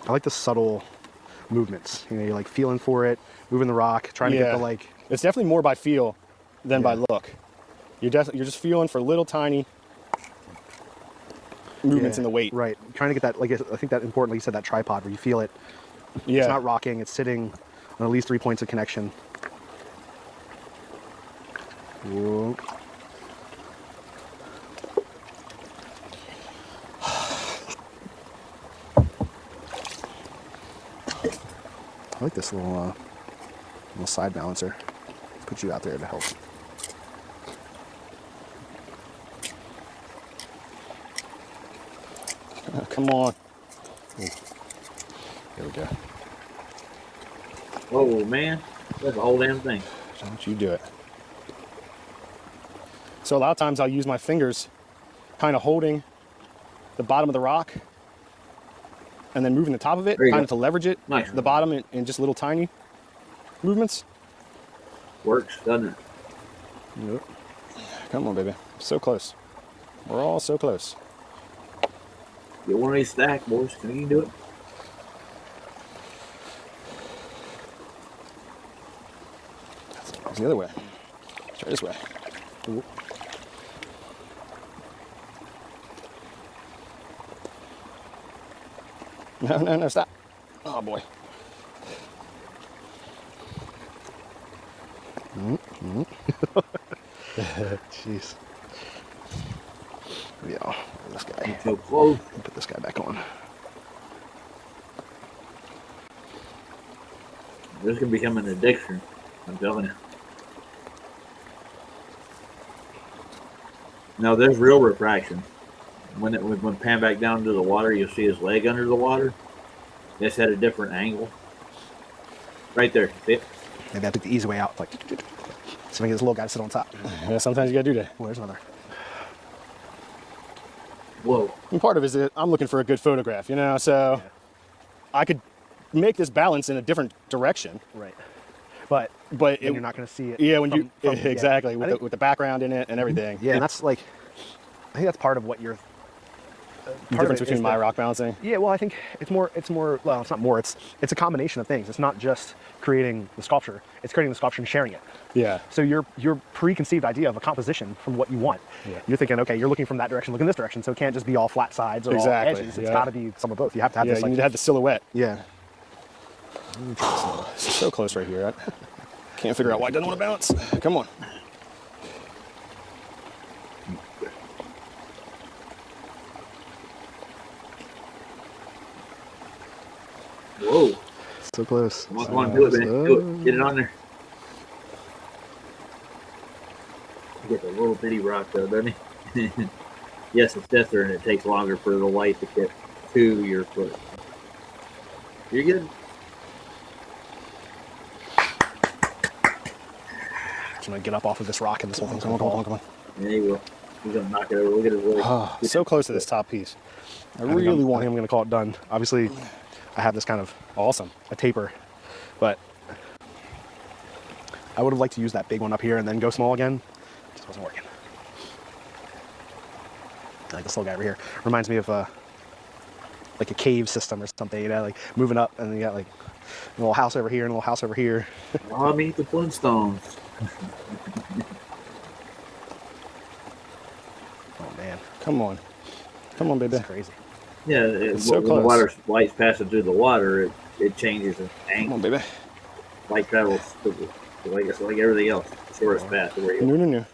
I like the subtle movements. You're like feeling for it, moving the rock, trying to get the like. It's definitely more by feel than by look. You're just feeling for little tiny movements in the weight. Right. Trying to get that, like I think that importantly you said that tripod where you feel it. Yeah. It's not rocking, it's sitting on at least 3 points of connection. Whoa. I like this little side balancer. Put you out there to help. Oh, come on. Here we go. Whoa, man. That's the whole damn thing. Don't you do it. So a lot of times I'll use my fingers kind of holding the bottom of the rock and then moving the top of it, kind of to leverage it, Nice. the bottom in just little tiny movements. Works, doesn't it? Yep. Come on, baby. So close. We're all so close. Get one of these stacked, boys. Can you do it? It's the other way. Try this way. Ooh. No, stop. Oh boy. Jeez. Yeah, this guy. So close. Put this guy back on. This can become an addiction. I'm telling you. Now there's real refraction. When pan back down into the water, you'll see his leg under the water. It's at a different angle. Right there. See it? Maybe I took the easy way out. Like, so I can get this little guy to sit on top. Yeah, sometimes you gotta do that. Oh, there's another. Whoa. And part of it is that I'm looking for a good photograph, you know, so I could make this balance in a different direction. Right. But You're not going to see it. Yeah, when from, exactly with the background in it and everything. Yeah, and that's like, I think that's part of what you're. The difference between my rock balancing. Yeah, well, I think it's more. Well, it's not more. It's a combination of things. It's not just creating the sculpture. It's creating the sculpture and sharing it. Yeah. So your preconceived idea of a composition from what you want. Yeah. You're thinking, okay, you're looking from that direction, look in this direction. So it can't just be all flat sides or all edges. It's got to be some of both. You have to have Yeah, this. you Like, need to have the silhouette. yeah. It's so close right here. I can't figure out why it doesn't want to bounce. Come on. Whoa. So close. Come on, do it, man. Do it. Get it on there. You get the little bitty rock though, doesn't he? Yes, it's denser and it takes longer for the light to get to your foot. You're good. Just gonna get up off of this rock and this whole thing's gonna fall. Come on. Yeah, you will. He's gonna knock it over. Look at his leg. So close to this top piece. I really want him. I'm gonna call it done. Obviously, I have this kind of Awesome. a taper, but I would have liked to use that big one up here and then go small again. It just wasn't working. Like this little guy over here reminds me of like a cave system or something, you know, like moving up and then you got like a little house over here and a little house over here. Oh, I meet the Flintstones. Oh man, Come on. Come on, baby. that's crazy. Yeah, so when close. the water light's passing through the water, it changes the Come angle. on, baby. Light travels like it's like everything else. Shortest path to where you No.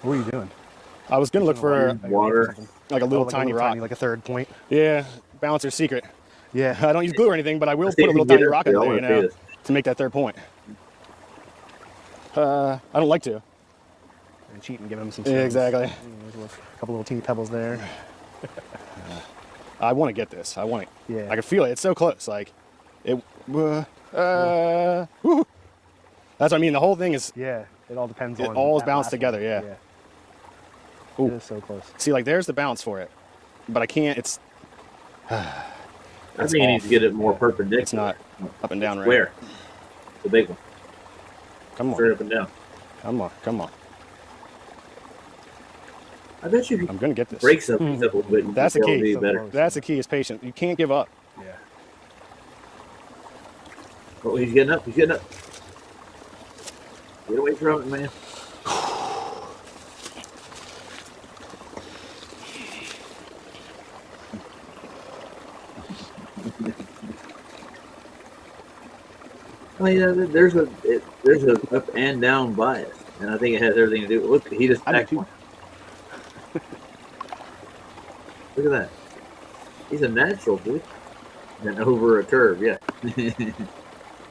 What are you doing? I was gonna look for water. like a little like tiny rock. like a third point. Yeah, balancer's secret. Yeah, I don't use glue or anything, but I will See put a if you little can tiny get it. rock in Yeah, I there, you wanna see know, this. to make that third point. I don't like to. and cheat and give him some. Yeah, stones. exactly. There's a couple little teeny pebbles there. I want to get this. I want it. Yeah. I can feel it. It's so close. Like, it. Woo. That's what I mean. The whole thing is. Yeah, it all depends It on. all is that balanced last together, one. yeah. It Ooh. is so close. See, like, there's the balance for it, but I can't. It's. I think you need to get it more perpendicular. It's not up and down right. Where? The big one. Come Straight on. up and down. Come on. I bet you if you I'm gonna get this. break something up a little bit, you That's the can key. do better. That's the key. Is patience. You can't give up. Yeah. Oh, he's getting up. He's getting up. Get away from it, man. Oh yeah, there's a up and down bias, and I think it has everything to do. Look, he just I do backed too. one. Look at that. He's a natural, dude. And over a curve, yeah.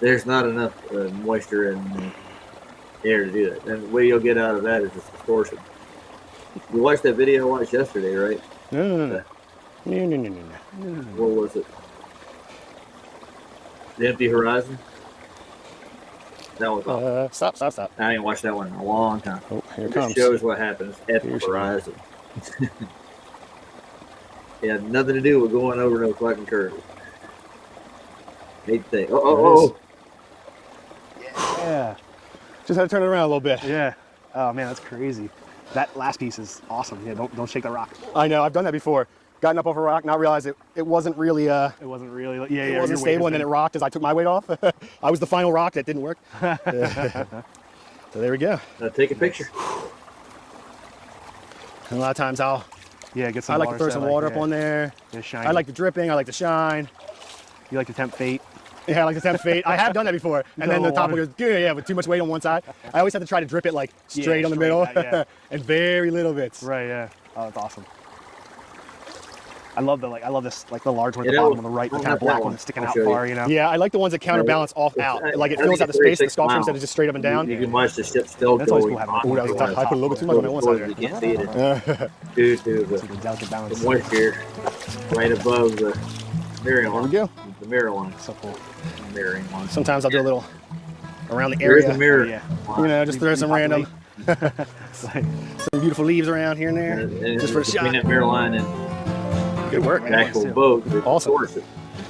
There's not enough moisture and air to do that. And the way you'll get out of that is just distortion. You watched that video I watched yesterday, right? No. What was it? The Empty Horizon? That was awesome. Stop. I ain't watched that one in a long time. Oh, here it It comes. shows what happens at the Here she horizon. It had nothing to do with going over no fucking curve. Hate to think. Oh. Yeah. Just had to turn it around a little bit. Yeah. Oh man, that's crazy. That last piece is awesome. Yeah, don't shake the rock. I know. I've done that before. Gotten up off a rock, not realized it wasn't really It wasn't really. Yeah, it wasn't stable, and then it rocked as I took my weight off. I was the final rock that didn't work. So there we go. Take a picture. And a lot of times I get some. I like to throw some water up on there. I like the dripping. I like the shine. You like to tempt fate. Yeah, I like to tempt fate. I have done that before. And then the top will go, yeah, with too much weight on one side. I always have to try to drip it like straight on the middle and very little bits. Right, yeah. Oh, that's awesome. I love this, like the large one at the bottom on the right, the kind of black one sticking out far, you know? Yeah, I like the ones that counterbalance off out. Like it fills out the space, the sculpture instead of just straight up and down. You can watch the ship still That's always cool having Oh, that was I put a little bit too much on that one side there. You can't see it. Due to the moisture right above the mirroring line. There we go. The mirror line. So cool. Mirroring line. Sometimes I'll do a little around the Here's area. the mirror. You know, just throw some random, some beautiful leaves around here and there, And just for the between shot. that mirror line and Good work, the man. actual boat. Awesome. Awesome.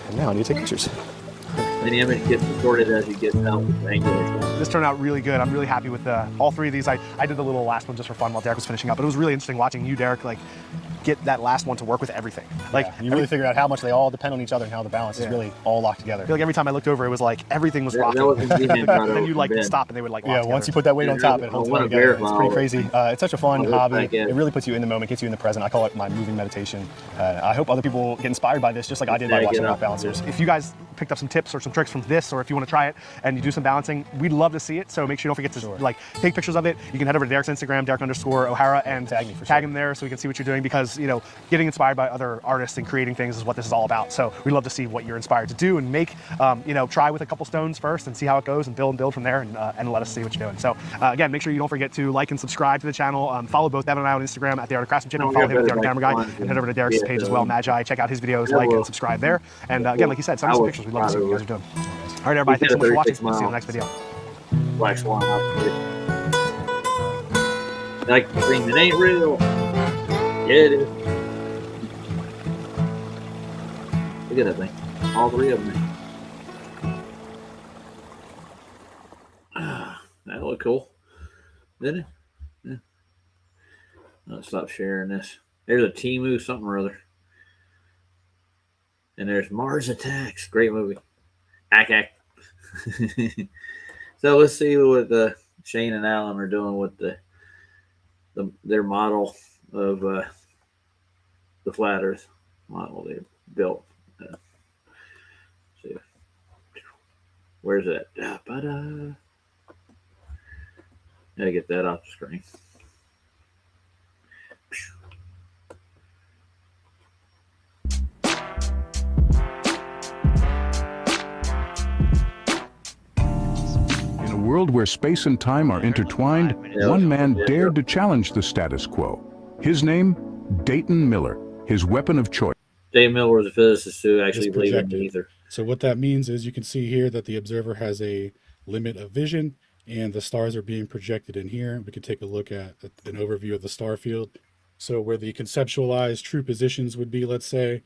And now I need to take pictures. And the image gets distorted as you get out with angular stuff. This turned out really good. I'm really happy with all three of these. I did the little last one just for fun while Derek was finishing up, but it was really interesting watching you, Derek, like get that last one to work with everything. Like You really figure out how much they all depend on each other and how the balance is really all locked together. I feel like every time I looked over, it was like everything was rocking. That wasn't being brought And then over you from like bed. stop and they would like lock Yeah, together. once you put that weight on top, it holds I it wanna together. It's verify pretty all crazy. It's such a fun look hobby. back at It really puts you in the moment, gets you in the present. I call it my moving meditation. I hope other people get inspired by this, just like I did by watching rock balancers. If you guys picked up some tips or some tricks from this, or if you want to try it and you do some balancing, we'd love to see it. So make sure you don't forget to like take pictures of it. You can head over to Derek's Instagram, Derek_O'Hara, and Tag me for tag sure. him there so we can see what you're doing, because getting inspired by other artists and creating things is what this is all about. So we'd love to see what you're inspired to do and make. Try with a couple stones first and see how it goes, and build from there, and let us see what you're doing. So again, make sure you don't forget to like and subscribe to the channel. Follow both Evan and I on Instagram at The Art of Craftsmanship, and follow him at The Art of Camera Guy, and head over to Derek's page as well, Magi. Check out his videos, like and subscribe there. And again, like you said, send us some pictures. We'd love to see what you guys are doing. All right, everybody, thanks so much for watching. We'll see you in the next video. Black Swan. Like the thing that ain't real. Yeah, it is. Look at that thing. All three of them. That look cool, didn't it? Yeah. I'll stop sharing this. There's a Temu something or other. And there's Mars Attacks. Great movie. Ack. So let's see what Shane and Alan are doing with their model of the flat Earth model they built. See, where's that? Gotta get that off the screen. In a world where space and time are intertwined, one man dared to challenge the status quo. His name, Dayton Miller, his weapon of choice. Dayton Miller was a physicist who actually believed in the ether. So what that means is you can see here that the observer has a limit of vision, and the stars are being projected in here. We can take a look at an overview of the star field. So where the conceptualized true positions would be, let's say,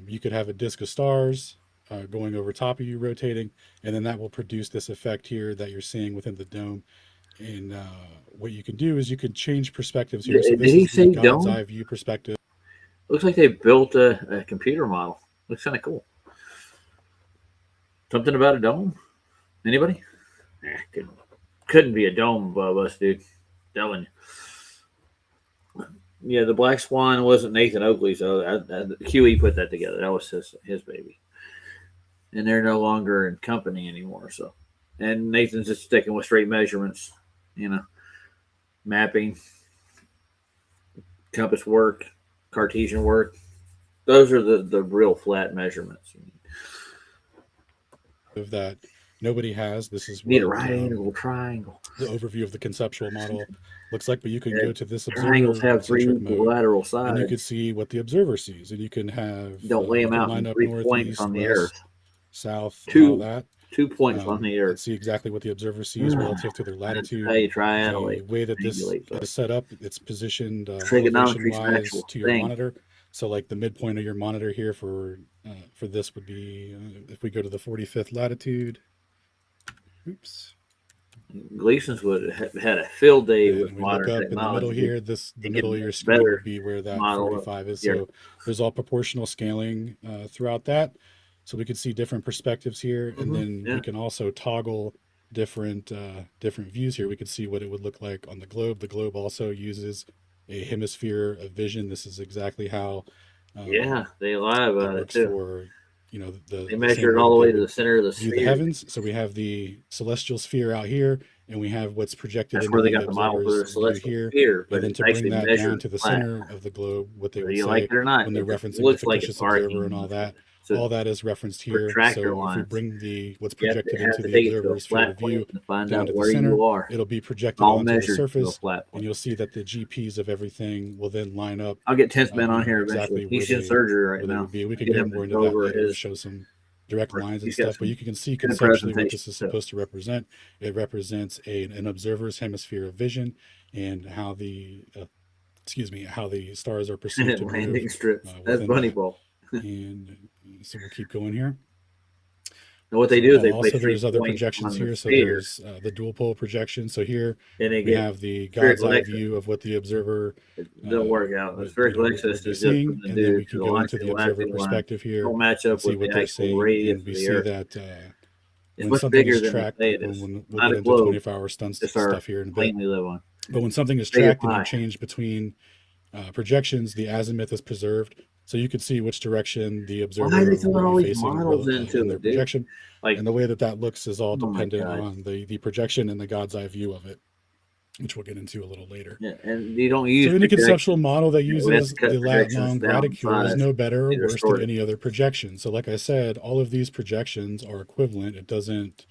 you could have a disk of stars going over top of you, rotating, and then that will produce this effect here that you're seeing within the dome. And what you can do is you could change perspectives here. So Did this he is say the God's dome? eye view perspective. Looks like they built a computer model. Looks kind of cool. Something about a dome? Anybody? Couldn't be a dome above us, dude. Telling you. Yeah, the Black Swan wasn't Nathan Oakley, so QE put that together. That was his baby. And they're no longer in company anymore. So, and Nathan's just sticking with straight measurements, mapping, compass work, Cartesian work. Those are the real flat measurements. Of that nobody has. This is Need a right angle, triangle. The overview of the conceptual model looks like, but you can go to this observer. Triangles have three mode, lateral and sides. you can see what the observer sees, and you can have Don't lay them out line in up 3 north, points east, on the west, Earth. south, Two- all that. 2 points on the And Earth. see exactly what the observer sees relative to their latitude. How you triangulate. The way that this triangulate, is set up, it's positioned Trigonometry's an elevation-wise actual to your thing. monitor. So like the midpoint of your monitor here for this would be, if we go to the 45th latitude, oops. Gleason's would have had a field day And with we modern look up in the technology. middle here, the get middle of your a screen better would be where that model of 45 is. your- So there's all proportional scaling throughout that. So we could see different perspectives here. And then yeah. we can also toggle different views here. We could see what it would look like on the globe. The globe also uses a hemisphere of vision. This is exactly how they lie about it works too. For they measure it all the way to the center of the view sphere. The heavens. So we have the celestial sphere out here, and we have what's projected. That's into where they the got the model for the celestial here, sphere, but and then it's to bring actually that measured down to the flat. center of the globe, what they Whether would you say like it or not, when they're it referencing looks the like fictitious it's arcing. observer and all that. So All that is referenced here. protractor So if we lines. bring what's You have projected to have into to the take it to a observer's field flat of view point to find down out to the where center, you are. it'll be projected All onto the measured to a surface, flat and point. you'll see that the GPs of everything will then line up. I'll get Tenth Man on here exactly eventually. He's where in they- surgery where right they now. would be. We I can get get him more to into go that over later, his- show some direct lines and He's got stuff, but you can see good conceptually what presentation, this is so. supposed to represent. It represents an observer's hemisphere of vision and how the how the stars are perceived to landing move. strips. That's within bunny that. ball. And so we'll keep going here. And what they do is they also place there's 3 other points projections on the here. So sphere, there's the dual pole projection. So here and they we get have the God's spherical eye excess. view of what the observer They'll work out. The would, spherical would excess be is just seeing, from the and then we dude can to go into the the observer line. perspective here. Don't match and up see with what the they're actual saying, radius and of we the see Earth. that It's when much something bigger is than they tracked, say it is. we'll Not get a into globe. 24-hour Just our stuff here in a bit. plane we live on. But when something is Bigger tracked and you pie. change between projections, the azimuth is preserved, so you can see which direction the observer Why are they will throwing be all these facing models into in their it, dude? projection. Like, And the way that looks is all Oh my dependent God. on the projection and the God's eye view of it, which we'll get into a little later. yeah, and you don't use So any projection. conceptual model that we have uses to cut the lat projections long down graticule is size no better or to worse distort than it. any other projection. So like I said, all of these projections are equivalent. It doesn't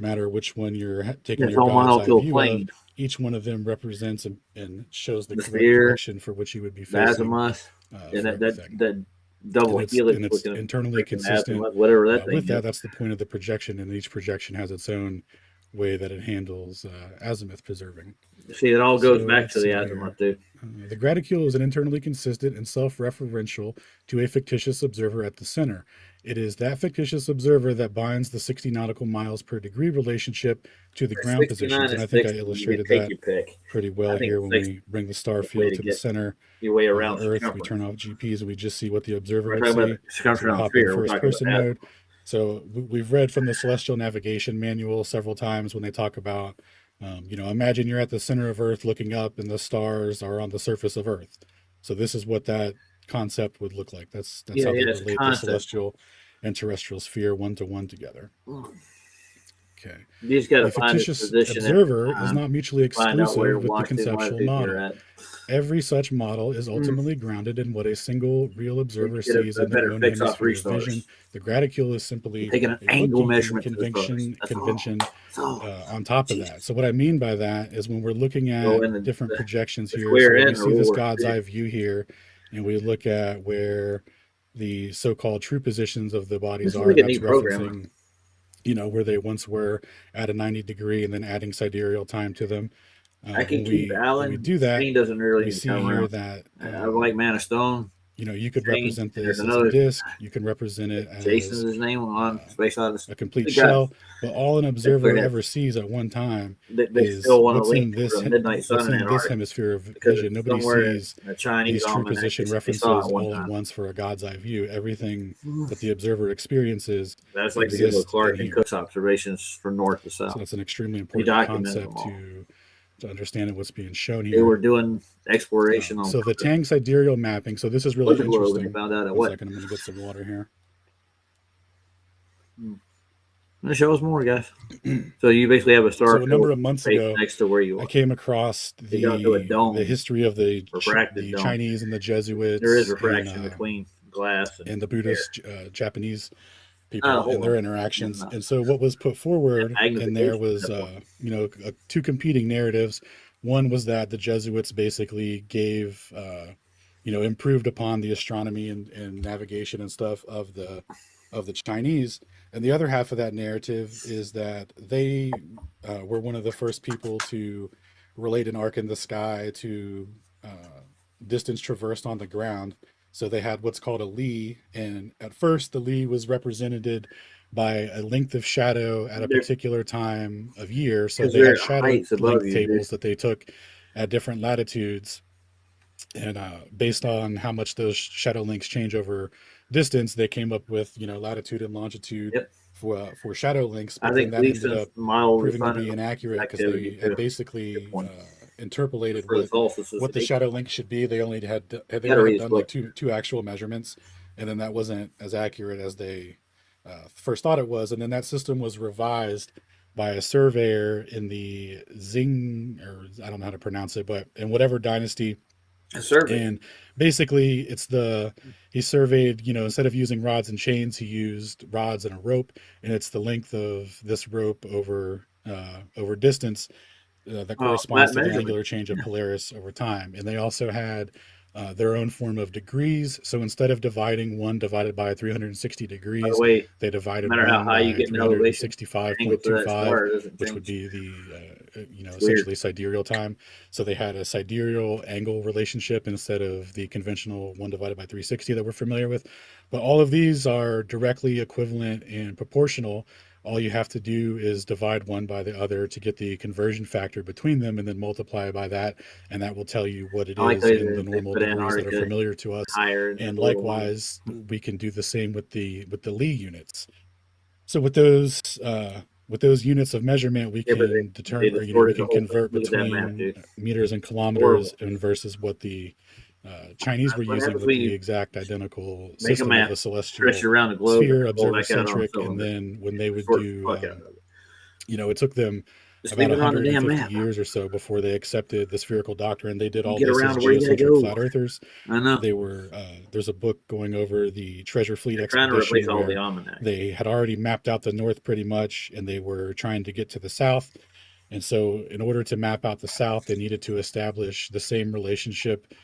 matter which one you're taking It's your all God's eye monofield view of. plane. Each one of them represents and shows the The correct sphere, direction for which you would be The facing azimuth, and for that everything. double And it's helix looking internally freaking consistent. azimuth, whatever that thing With that, is. that's the point of the projection, and each projection has its own way that it handles azimuth preserving. See, it all goes So back let's to see the here. azimuth, dude. The graticule is an internally consistent and self-referential to a fictitious observer at the center. It is that fictitious observer that binds the 60 nautical miles per degree relationship to the ground 69 positions. And is I think I 60. You illustrated take that your pick. pretty I well think here it's when 60 we bring the star way field to to the get center your way of around the the Earth. We circumference. turn off GPs and we just see what the observer We're would talking about see. the So circumference we'll on the hop in sphere. We're first talking person about mode. So we've read from the Celestial Navigation Manual several times when they talk about, imagine you're at the center of Earth looking up and the stars are on the surface of Earth. So this is what that concept would look like. That's Yeah, how they it's a relate the concept. celestial and terrestrial sphere one-to-one together. that. Okay. You just got to The find its fictitious position at observer the is time. not mutually Find out where exclusive with the Washington conceptual latitude model. you're at. Every such model is ultimately grounded in what a single real observer Get a sees in their better own fix off hemisphere of vision. resource. The graticule is simply Taking an a angle bookkeeping measurement to the stars. That's all. convention That's all. on top of that. So what I mean by that is when we're looking Go in at different the projections here, square so when in we or see this we'll work God's big. eye view here, and we look at where the so-called true positions of the bodies This is are, like a that's neat programmer. referencing, where they once were at a 90 degree and then adding sidereal time to them. I can When keep when Alan. we do that, Spain doesn't really we need to see come here around. that I like Man of Stone. you could Spain. represent There's this as a another disc. You can represent it Jason's as his name on Space Odyssey. a complete The guy- shell. But all an observer figured it- ever sees at one time They is still want to what's in link this to the midnight sun what's in in this Antarctica hemisphere of because vision. it's Nobody somewhere sees in the Chinese these true almanac. position They references saw it one all at time. once for a God's eye view. Everything that the observer experiences. That's like the exists Goodwill Clark in and here. Cook's observations from north to So south. that's an extremely He important documented concept them all. to understand what's being shown They here. were doing exploration on So the Tang sidereal mapping. So this is really the globe, and they interesting. found out it One wasn't. second, I'm going to get some water here. Show us more, guys. So you basically have a star So a number of months face ago, next to where you I are. came across They go to a dome, the history of the refracted dome. Chinese and the Jesuits. There is refraction and, between glass and the Buddhist Japanese people Oh, and their interactions. no. And so what was put forward Yeah, in there magnification was, step two competing narratives. One was that the Jesuits basically gave, improved upon the astronomy and navigation and stuff of the Chinese. And the other half of that narrative is that they were one of the first people to relate an arc in the sky to distance traversed on the ground. So they had what's called a li, and at first the li was represented by a length of shadow at a They're- particular time of year. So 'Cause they had they're shadow heights above length you, tables that they took at different latitudes, and based on how much those shadow lengths change over distance, they came up with, you know, latitude and longitude Yep. for shadow links, I but then think that ended Leeson's up model of the proving to sun be inaccurate because activity they had too. basically Good point. interpolated For the solstices, what the they shadow link should be. They only had gotta done read his like book. two actual measurements, and then that wasn't as accurate as they first thought it was. And then that system was revised by a surveyor in the Zing, or I don't know how to pronounce it, but in whatever dynasty. A survey. And basically he surveyed, you know, instead of using rods and chains, he used rods and a rope, and it's the length of this rope over distance that corresponds to the angular change of Polaris over time. And they also had their own form of degrees. So instead of dividing 1 divided by 360 By degrees, the way, they divided no matter how 1 high you by get in elevation, the angle to that 365.25, star doesn't which change. would be the you know, It's weird. essentially sidereal time. So they had a sidereal angle relationship instead of the conventional 1 divided by 360 that we're familiar with. But all of these are directly equivalent and proportional. All you have to do is divide one by the other to get the conversion factor between them, and then multiply by that, and that will tell you what it I like is that in the they normal put degrees that are Antarctica familiar to us. higher And a little longer. likewise, we can do the same with the Lee units. So with those units of measurement, we Yeah, but can determine, or, you know, we distorted the can whole thing. convert Look at that map, between dude. meters and kilometers and versus what the Chinese were What using happens with when the you exact identical make a system map, of a stretch celestial around the globe, sphere, and pull observer back out on centric, and cylinder. then when they would Sort the do, fuck out of it. you know, it took them Just about leave it on the damn 150 map. years or so before they accepted the spherical doctrine. They did You all get this around as to where you gotta geocentric go. flat earthers. I know. They were there's a book going over the Treasure Fleet They're trying to expedition replace all the where almanac. they had already mapped out the north pretty much, and they were trying to get to the south. And so in order to map out the south, they needed to establish the same relationship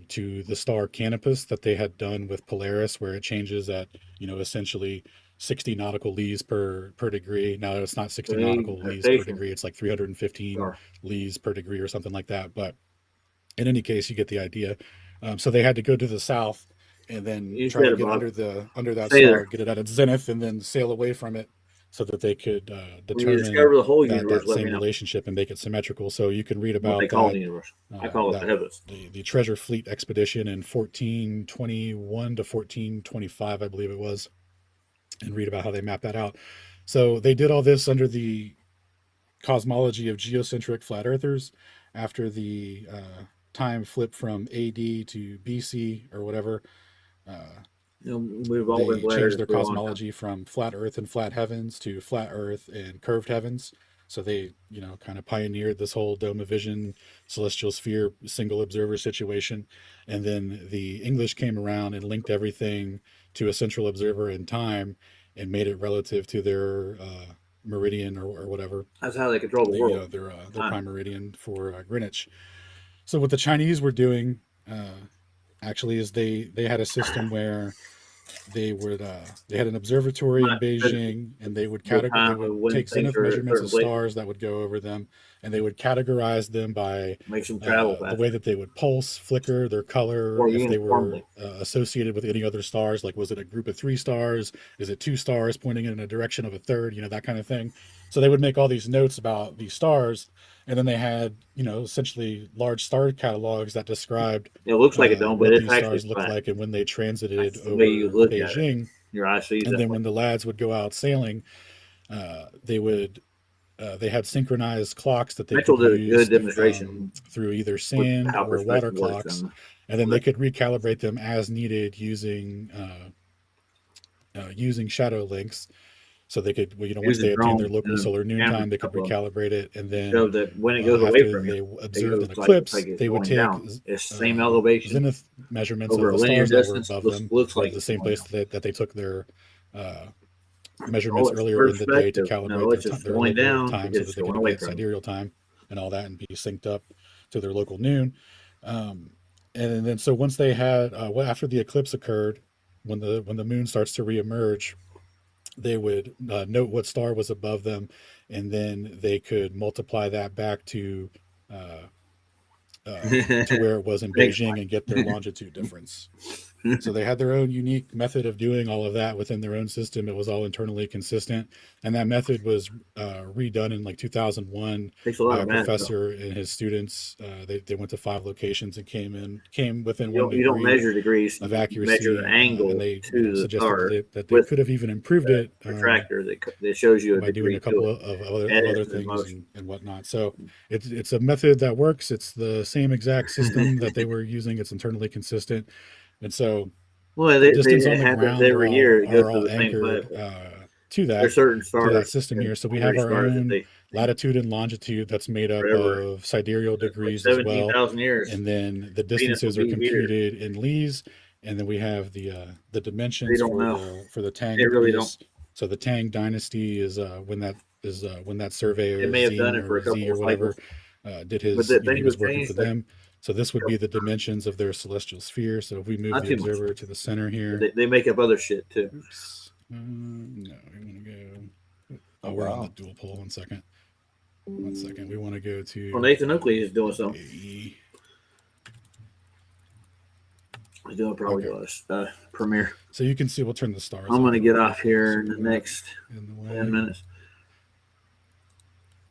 to the star Canopus that they had done with Polaris, where it changes at, you know, essentially 60 nautical lees per degree. Now it's not 60 nautical lees per degree, it's like 315 lees per degree or something like that. But in any case, you get the idea. So they had to go to the south and then try to get under that star, get it at its zenith, and then sail away from it, so that they could determine the whole that universe, let same me know. relationship and make it symmetrical. So you can read What about they call that, the universe. I call it the heavens. the Treasure Fleet expedition in 1421 to 1425, I believe it was, and read about how they mapped that out. So they did all this under the cosmology of geocentric flat earthers. After the time flipped from AD to BC or whatever, We've all they been flat changed their Earth for a long time. cosmology from flat earth and flat heavens to flat earth and curved heavens. So they, you know, kind of pioneered this whole dome of vision, celestial sphere, single observer situation. And then the English came around and linked everything to a central observer in time and made it relative to their meridian or whatever. That's how they control the world. You know, their prime meridian for Greenwich. So what the Chinese were doing actually is they had a system where they would they had an observatory in Beijing, and they would take zenith measurements of stars that would go over them, and they would categorize them by the way that they would pulse, flicker, their color, if they were associated with any other stars, like was it a group of 3 stars, is it 2 stars pointing in a direction of a third, you know, that kind of thing. So they would make all these notes about these stars, and then they had, you know, essentially large star catalogs that described it looks like a dome, but what it's these actually stars looked flat. like and when they transited That's the over way you look Beijing. at it. Your eye sees and that then way. when the lads would go out sailing, they had synchronized clocks that they Mitchell could did a use good demonstration through either sand how or water perspective works clocks, and and then they could recalibrate them as needed using shadow links. So they could, you know, once Use a they obtained their drone local and a solar noon camera time, they could couple of recalibrate it, and then show that when it goes away after from they you, it observed an goes eclipse, like it's they would going take down. It's the same elevation zenith measurements over of a the linear stars that were distance. above them, Looks like the it's same going place down. that they took their measurements it's earlier in the day to perspective. calibrate No, it's their, just their going local down. time, so It's that they going could away get from you. sidereal time and all that and be synced up to their local noon. And then so once they had after the eclipse occurred, when the moon starts to reemerge, they would note what star was above them, and then they could multiply that back to where it was in Beijing and get their longitude difference. So they had their own unique method of doing all of that within their own system. It was all internally consistent, and that method was redone in like 2001 Takes a by lot a of math, though. professor and his students. They went to 5 locations and came within You 1 don't degree measure degrees. of You accuracy. measure the angle and they to the suggested star that they with could have even improved it protractor that shows you a by doing degree a couple to of edit other the things motion. and whatnot. So it's a method that works. It's the same exact system that they were using. It's internally consistent, and so Well, the distance it on the happens ground every year. It goes are to all the same anchored platform. to There's certain that stars, system here. So we binary have our stars that own they latitude and longitude that's made up forever. of sidereal Like degrees as well, 17,000 years. and then the Venus will distances are be here. computed in lees, and then we have the They dimensions don't know. for the Tang They really Dynasty. So the Tang Dynasty is when that surveyor They may have done Zing it for a or Z couple or of whatever cycles. did But his, the he things was have working for changed. Like, them. So this would be the dimensions of their celestial sphere. So if we move not the too much. observer to the center here, They make up other shit too. oops, no, we want to go. Oh, we're on the dual pole. 1 second. 1 second. We want to go to. Well, Nathan Oakley is doing something. AE. He's doing probably Premiere. So you can see. We'll turn the stars. I'm going to on get real off quick here so in the we're not next in the way. 10 minutes.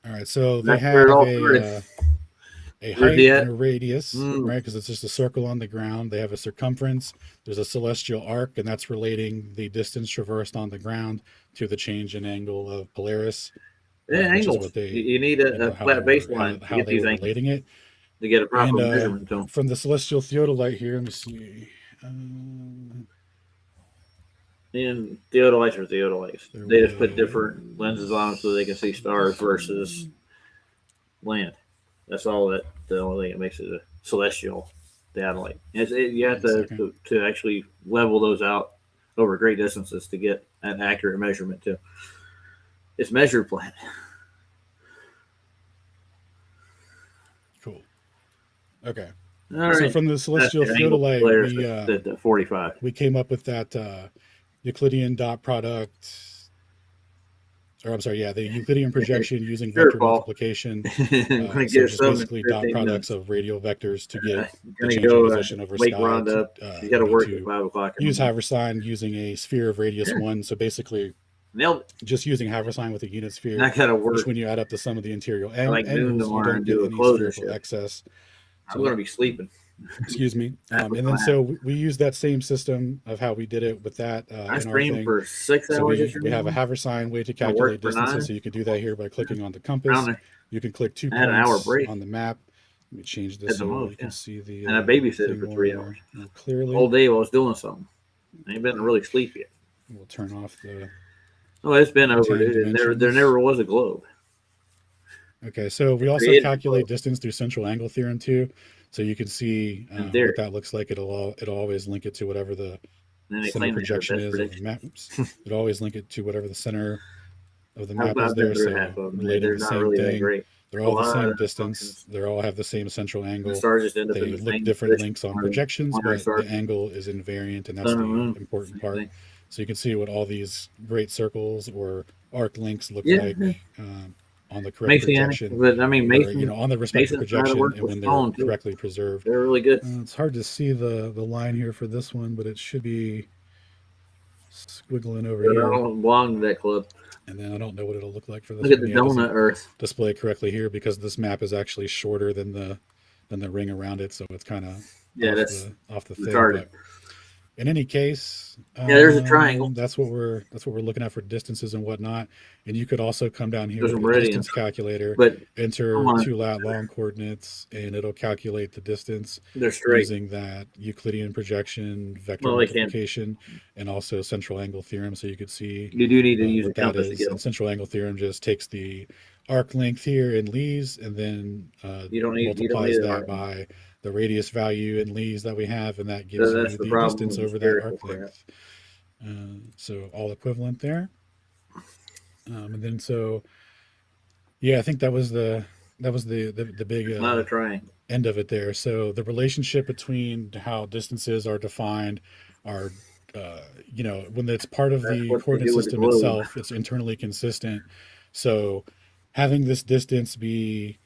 All right. So they That's have where it all a Where's height he and at? a radius, Mm. right? Because it's just a circle on the ground. They have a circumference. There's a celestial arc, and that's relating the distance traversed on the ground to the change in angle of Polaris. Yeah, Which is angles. what they, You need a how flat they baseline were, to how get they these were angles relating it. to get a proper And measurement to them. from the celestial theodolite here, let me see. And theodolites are theodolites. There They just put was- different lenses on them so they can see stars versus land. That's all that the only thing that makes it a celestial theodolite. You have to actually level those out over great distances to get an accurate measurement too. It's measured planet. Cool. Okay. All So right. from the celestial That's the angle theodolite, Polaris we the 45. we came up with that Euclidean dot product. Or I'm sorry, yeah, the Euclidean projection using Sure, vector Paul. multiplication. I'm gonna So get just some in basically dot 15 products minutes. of radial vectors to get the Gonna change in go position over wake sky. Rhonda up. You got to work at 5 o'clock. in the Use morning. Haversine using a sphere of radius 1. So basically, Nailed it. just using Haversine with a unit sphere, I gotta work. which when you add up the sum of the interior like noon angles, you tomorrow don't and get do a any closure spherical shift. excess. I'm gonna be sleeping. Excuse me. That's And what's then gonna so we use that same system of how we did it with that I in our streamed thing. for 6 So hours. we have a Haversine way to I worked calculate for distances. 9. So you can do that here by clicking on the compass. Down there. You can click 2 I had an hour points break. on the map. Let me change At this the so most, you can yeah. see the And I babysitted thing for 3 more hours. clearly. Whole day I was doing something. I ain't been really sleep yet. We'll turn off the. Oh, it's been over, Ten dude. And there dimensions. never was a globe. Okay, so we also Created calculate distance through central angle theorem too. So you can see there. what that looks like. It'll always link it to whatever the And they center claim they have the projection best is of the prediction. map. Oops. It'll always link it to whatever the center of the I've map is been there. through So half of them. relating They're the not same really that thing. great. They're all the A lot same of distance. functions. They all have the same central The angle. stars just end up They in the look same different position links on on projections, our but star. the angle is invariant, and that's Sun the and moon. important Same part. thing. So you can see what all these great circles or arc links look Yeah. like on the correct Messianic, projection, but I mean, or, Mason, on the respective Mason's trying to projection, work and with when they're stone too. correctly preserved. They're really good. It's hard to see the line here for this one, but it should be squiggling over But I here. don't belong to that club. And then I don't know what it'll look like for this Look at one. the Yeah, it doesn't donut Earth. display correctly here because this map is actually shorter than the ring around it, so it's kind of Yeah, that's off the thing. retarded. But in any case, there's a triangle. That's what we're looking at for distances and whatnot. And you could also come down here There's with a your meridian. distance calculator, But enter come on. 2 lat long coordinates, and it'll calculate the distance they're straight. using that Euclidean projection, vector Well, they can. multiplication, and also central angle theorem. So you could see You do need to use a what that compass to is. get And them. central angle theorem just takes the arc length here in Lees and then You don't need multiplies an that arc. by the radius value in Lees that we have, and that gives That's you the the problem distance with over that spherical arc crap. length. So all equivalent there. And then so, yeah, I think that was the big Not a triangle. end of it there. So the relationship between how distances are defined are, when it's part of That's the what they coordinate do with the system globe. itself, it's internally consistent. So having this distance be,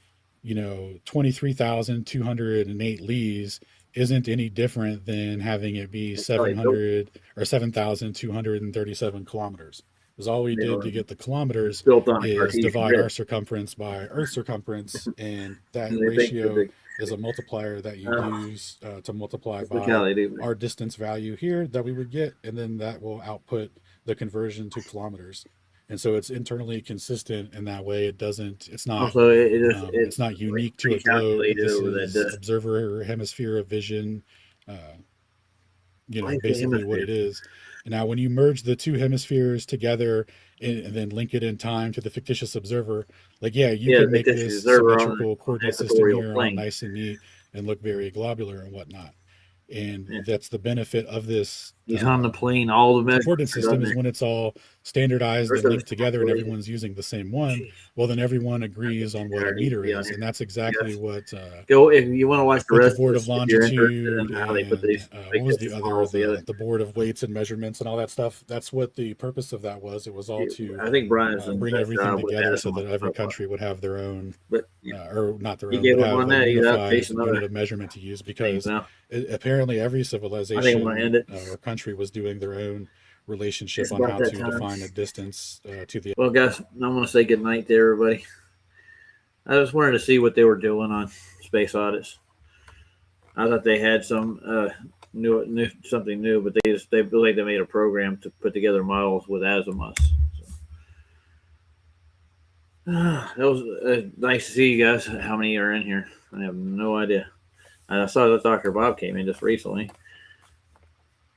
23,208 Lees isn't any different than having it be 700 or 7,237 kilometers. Because all we did to get the kilometers is divide our circumference by Earth's circumference, and that ratio is a multiplier that you use to multiply by our distance value here that we would get, and then that will output the conversion to kilometers. And so it's internally consistent in that way. It's not Also, it's not unique to a globe. This is observer hemisphere of vision, basically what it is. And now when you merge the two hemispheres together and then link it in time to the fictitious observer, you can make this symmetrical coordinate system here all nice and neat and look very globular and whatnot. And that's the benefit of this. He's on the plane. All the coordinate system is when it's all standardized and linked together and everyone's using the same one. Well, then everyone agrees on what a meter is, and that's exactly what. Go if you want to watch the rest. The board of longitude and how they put these. What was the other? The board of weights and measurements and all that stuff. That's what the purpose of that was. It was all to. I think Brian's bring everything together so that every country would have their own, or not their own, would have a unified unit of measurement to use, because apparently every civilization or country was doing their own relationship on how to define a distance to the. Well, guys, I'm going to say good night to everybody. I just wanted to see what they were doing on Space Audits. I thought they had some something new, but they believe they made a program to put together models with azimuths. So. That was nice to see you guys. How many are in here? I have no idea. I saw that Dr. Bob came in just recently.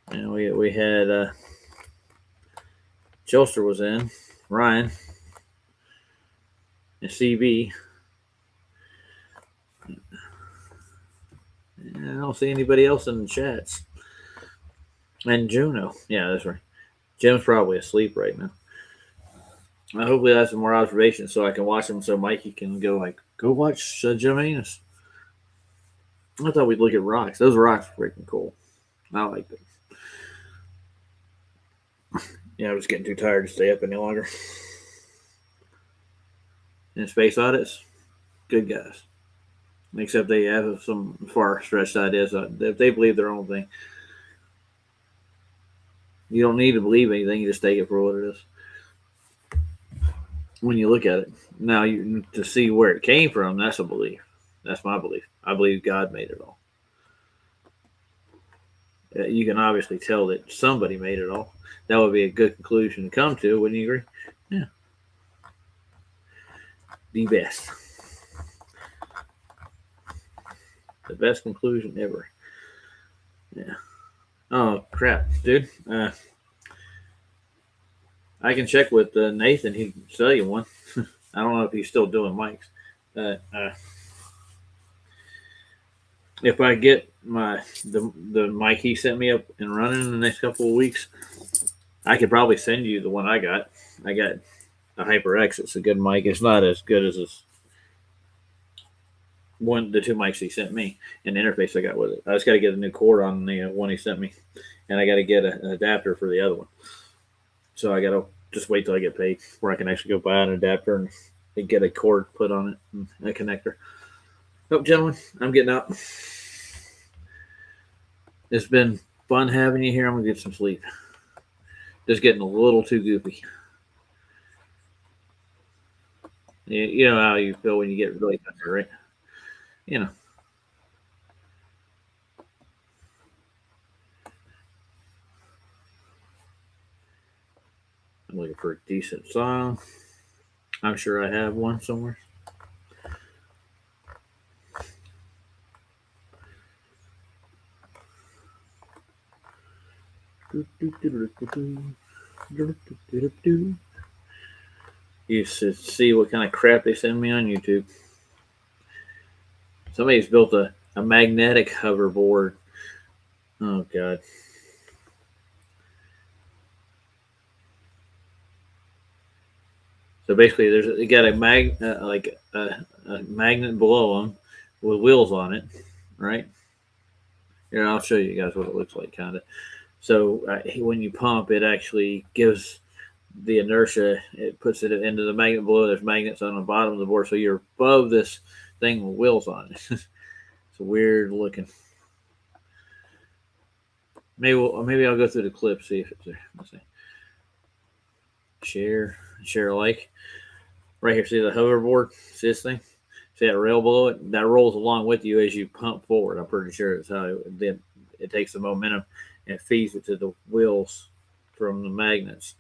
And we had Chelsea was in, Ryan, and CB. And I don't see anybody else in the chats. And Juno. Yeah, that's right. Jim's probably asleep right now. Hopefully I have some more observations so I can watch them so Mikey can go watch Jim Anus. I thought we'd look at rocks. Those rocks are freaking cool. I like them. Yeah, I was getting too tired to stay up any longer. And Space Audits, good guys. Except they have some far-stretched ideas. If they believe their own thing, you don't need to believe anything. You just take it for what it is. When you look at it. Now, to see where it came from, that's a belief. That's my belief. I believe God made it all. You can obviously tell that somebody made it all. That would be a good conclusion to come to, wouldn't you agree? Yeah. The best. The best conclusion ever. Yeah. Oh, crap, dude. I can check with Nathan. He can sell you one. I don't know if he's still doing mics. If I get the mic he sent me up and running in the next couple of weeks, I could probably send you the one I got. I got a HyperX. It's a good mic. It's not as good as the two mics he sent me and the interface I got with it. I just got to get a new cord on the one he sent me, and I got to get an adapter for the other one. So I got to just wait till I get paid where I can actually go buy an adapter and get a cord put on it and a connector. Oh, gentlemen, I'm getting up. It's been fun having you here. I'm going to get some sleep. Just getting a little too goofy. You know how you feel when you get really tired, right? You know. I'm looking for a decent song. I'm sure I have one somewhere. You should see what kind of crap they send me on YouTube. Somebody's built a magnetic hoverboard. Oh God. So basically, you got a magnet below them with wheels on it, right? Here, I'll show you guys what it looks like, kind of. So when you pump, it actually gives the inertia. It puts it into the magnet below. There's magnets on the bottom of the board, so you're above this thing with wheels on it. It's weird looking. Maybe I'll go through the clip, see if it's there. Let's see. Share alike. Right here, see the hoverboard? See this thing? See that rail below it? That rolls along with you as you pump forward. I'm pretty sure it's how it takes the momentum and it feeds it to the wheels from the magnets.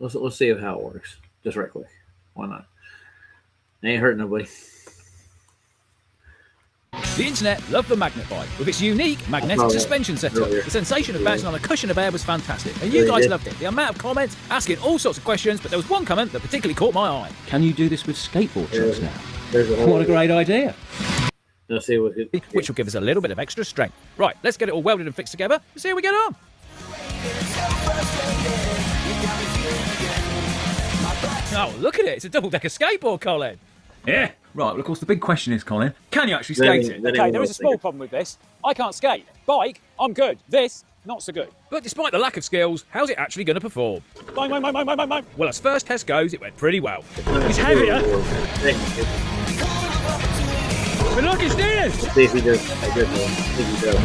Let's see how it works. Just right quick. Why not? It ain't hurting nobody. The internet loved the Magnet Bike. With its unique magnetic suspension setup, the sensation of bouncing on a cushion of air was fantastic. And you guys loved it. The amount of comments, asking all sorts of questions, but there was one comment that particularly caught my eye. Can you do this with skateboard trucks now? What a great idea. Let's see what which will give us a little bit of extra strength. Right, let's get it all welded and fixed together and see how we get on. Oh, look at it. It's a double-decker skateboard, Colin. Yeah. Right, well, of course, the big question is, Colin, can you actually skate it? Okay, there is a small problem with this. I can't skate. Bike, I'm good. This, not so good. But despite the lack of skills, how's it actually going to perform? Bang. Well, as first test goes, it went pretty well. It's heavier. But look, it's steers. See if he does a good one. I think he does.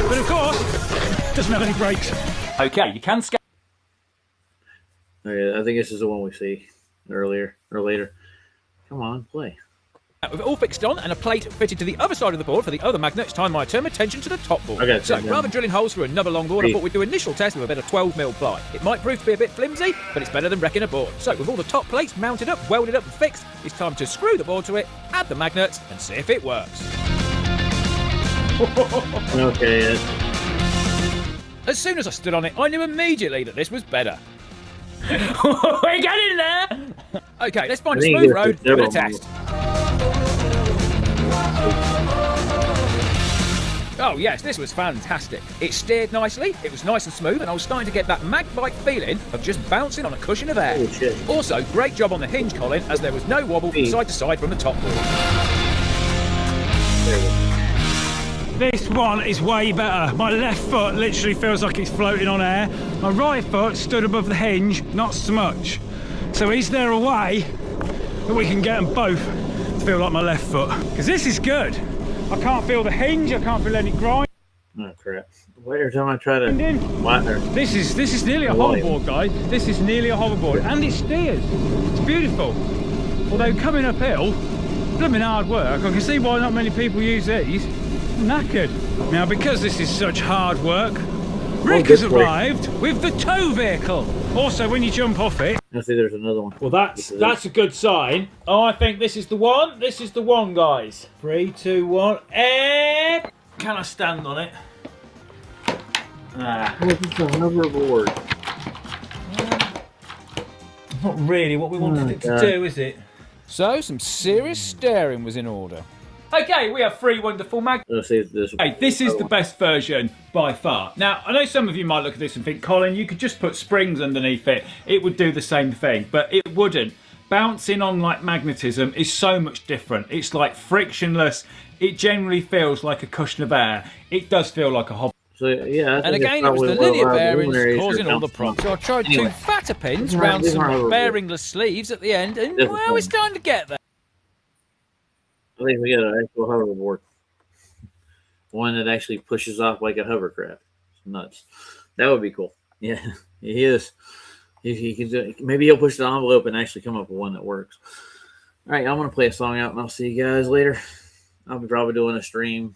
But of course, doesn't have any brakes. Okay, you can skate. Okay, I think this is the one we see earlier or later. Come on, play. With it all fixed on and a plate fitted to the other side of the board for the other magnet, it's time I turn my attention to the top board. Okay, so rather than drilling holes through another longboard, I thought we'd do initial test with a bit of 12mm ply. It might prove to be a bit flimsy, but it's better than wrecking a board. So with all the top plates mounted up, welded up and fixed, it's time to screw the board to it, add the magnets and see if it works. Okay. As soon as I stood on it, I knew immediately that this was better. We got in there! Okay, let's find a smooth road, give it a test. Oh yes, this was fantastic. It steered nicely, it was nice and smooth, and I was starting to get that mag bike feeling of just bouncing on a cushion of air. Also, great job on the hinge, Colin, as there was no wobble from side to side from the top board. This one is way better. My left foot literally feels like it's floating on air. My right foot stood above the hinge, not so much. So is there a way that we can get them both to feel like my left foot? Because this is good. I can't feel the hinge, I can't feel any grind. Oh crap. Every time I try to This is nearly a hoverboard, guys. This is nearly a hoverboard. And it steers. It's beautiful. Although coming uphill, blooming hard work. I can see why not many people use these. Knackered. Now, because this is such hard work, Rick has arrived with the tow vehicle. Also, when you jump off it... I see there's another one. Well, that's a good sign. Oh, I think this is the one. This is the one, guys. 3, 2, 1, and... Can I stand on it? This is a hoverboard. Not really what we wanted it to do, is it? So, some serious steering was in order. Okay, we have 3 wonderful magnets. Let's see if this. Hey, this is the best version by far. Now, I know some of you might look at this and think, Colin, you could just put springs underneath it. It would do the same thing, but it wouldn't. Bouncing on like magnetism is so much different. It's like frictionless. It generally feels like a cushion of air. It does feel like a hob. So, yeah, and again, it was the linear bearings causing all the problems. So I tried 2 fatter pins around some bearingless sleeves at the end, and well, it's time to get there. I think we got an actual hoverboard. One that actually pushes off like a hovercraft. It's nuts. That would be cool. Yeah, he is. He can do it. Maybe he'll push the envelope and actually come up with one that works. All right, I'm going to play a song out, and I'll see you guys later. I'll be probably doing a stream.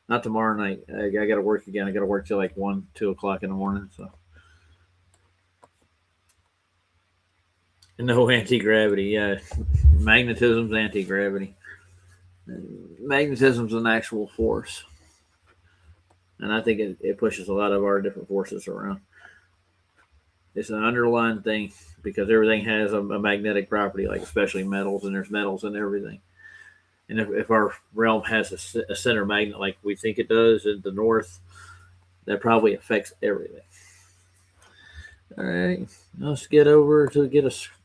Not tomorrow night. I got to work again. I got to work till like 1, 2 o'clock in the morning. So, no anti-gravity. Yeah, magnetism's anti-gravity. Magnetism's an actual force, and I think it pushes a lot of our different forces around. It's an underlying thing because everything has a magnetic property, like especially metals, and there's metals in everything. And if our realm has a center magnet like we think it does in the north, that probably affects everything. All right, let's get over to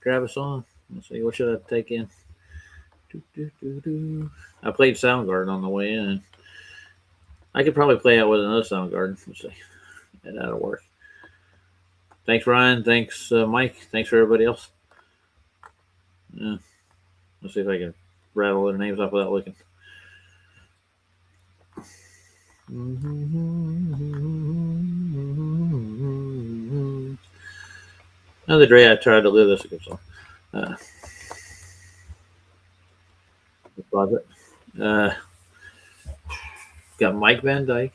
grab a song. Let's see, what should I take in? I played Soundgarden on the way in. I could probably play out with another Soundgarden. Let's see. Yeah, that'll work. Thanks, Ryan. Thanks, Mike. Thanks for everybody else. Yeah. Let's see if I can rattle their names off without looking. Another day I tried to live. That's a good song. The Closet. Got Mike Van Dyke.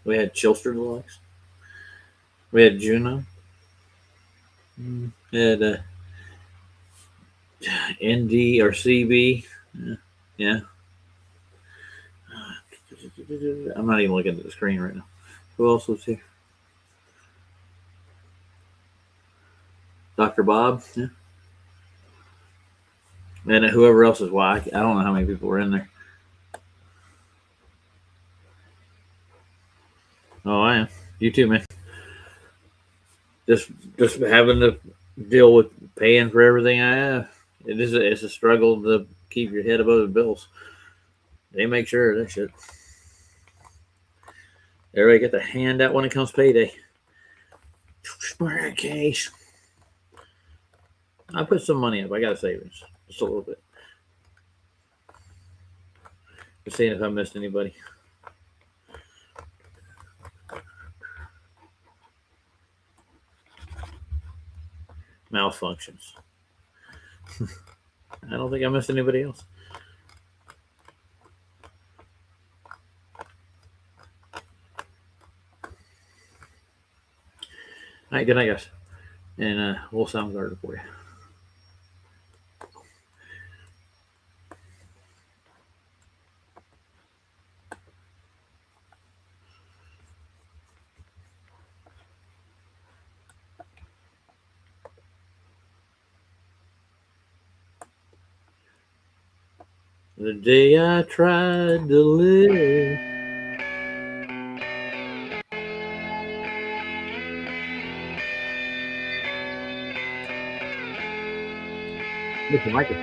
We had Chilster Deluxe. We had Juno. We had ND or CB. Yeah. I'm not even looking at the screen right now. Who else was here? Dr. Bob. Yeah. And whoever else is why. I don't know how many people were in there. Oh, I am. You too, man. Just having to deal with paying for everything I have. It's a struggle to keep your head above the bills. They make sure of that shit. Everybody get the handout when it comes payday. Case. I put some money up. I got a savings. Just a little bit. Just seeing if I missed anybody. Malfunctions. I don't think I missed anybody else. All right, good night, guys. And we'll Soundgarden for you. The day I tried to live. Mr. Michael.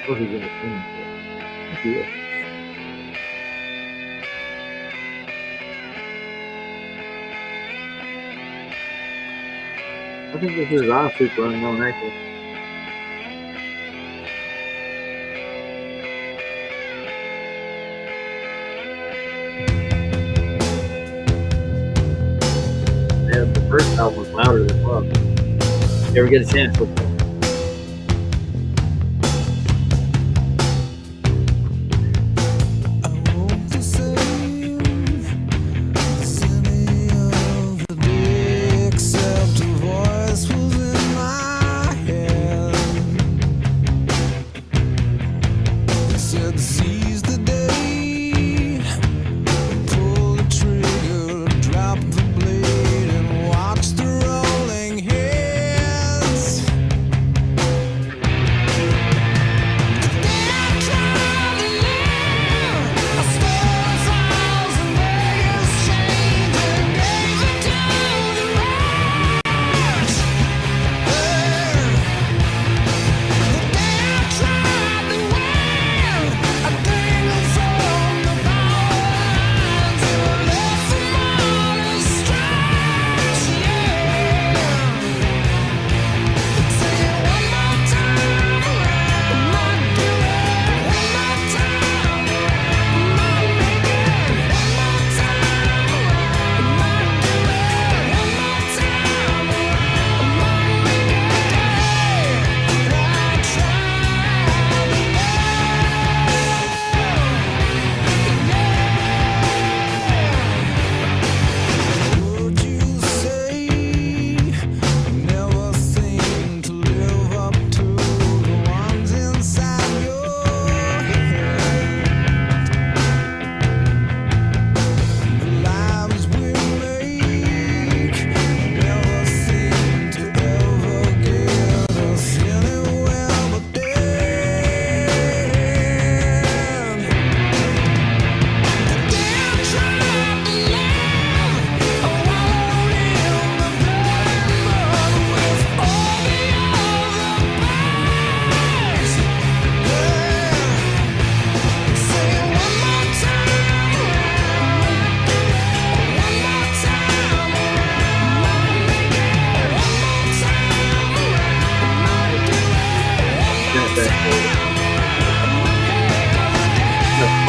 What are you going to sing? Thank you. I think this is our super unknown actually. Yeah, the first album was louder than love. You ever get a chance to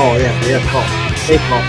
Paul, yeah, Paul. Hey, Paul.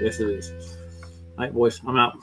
Yes, it is. All right, boys, I'm out.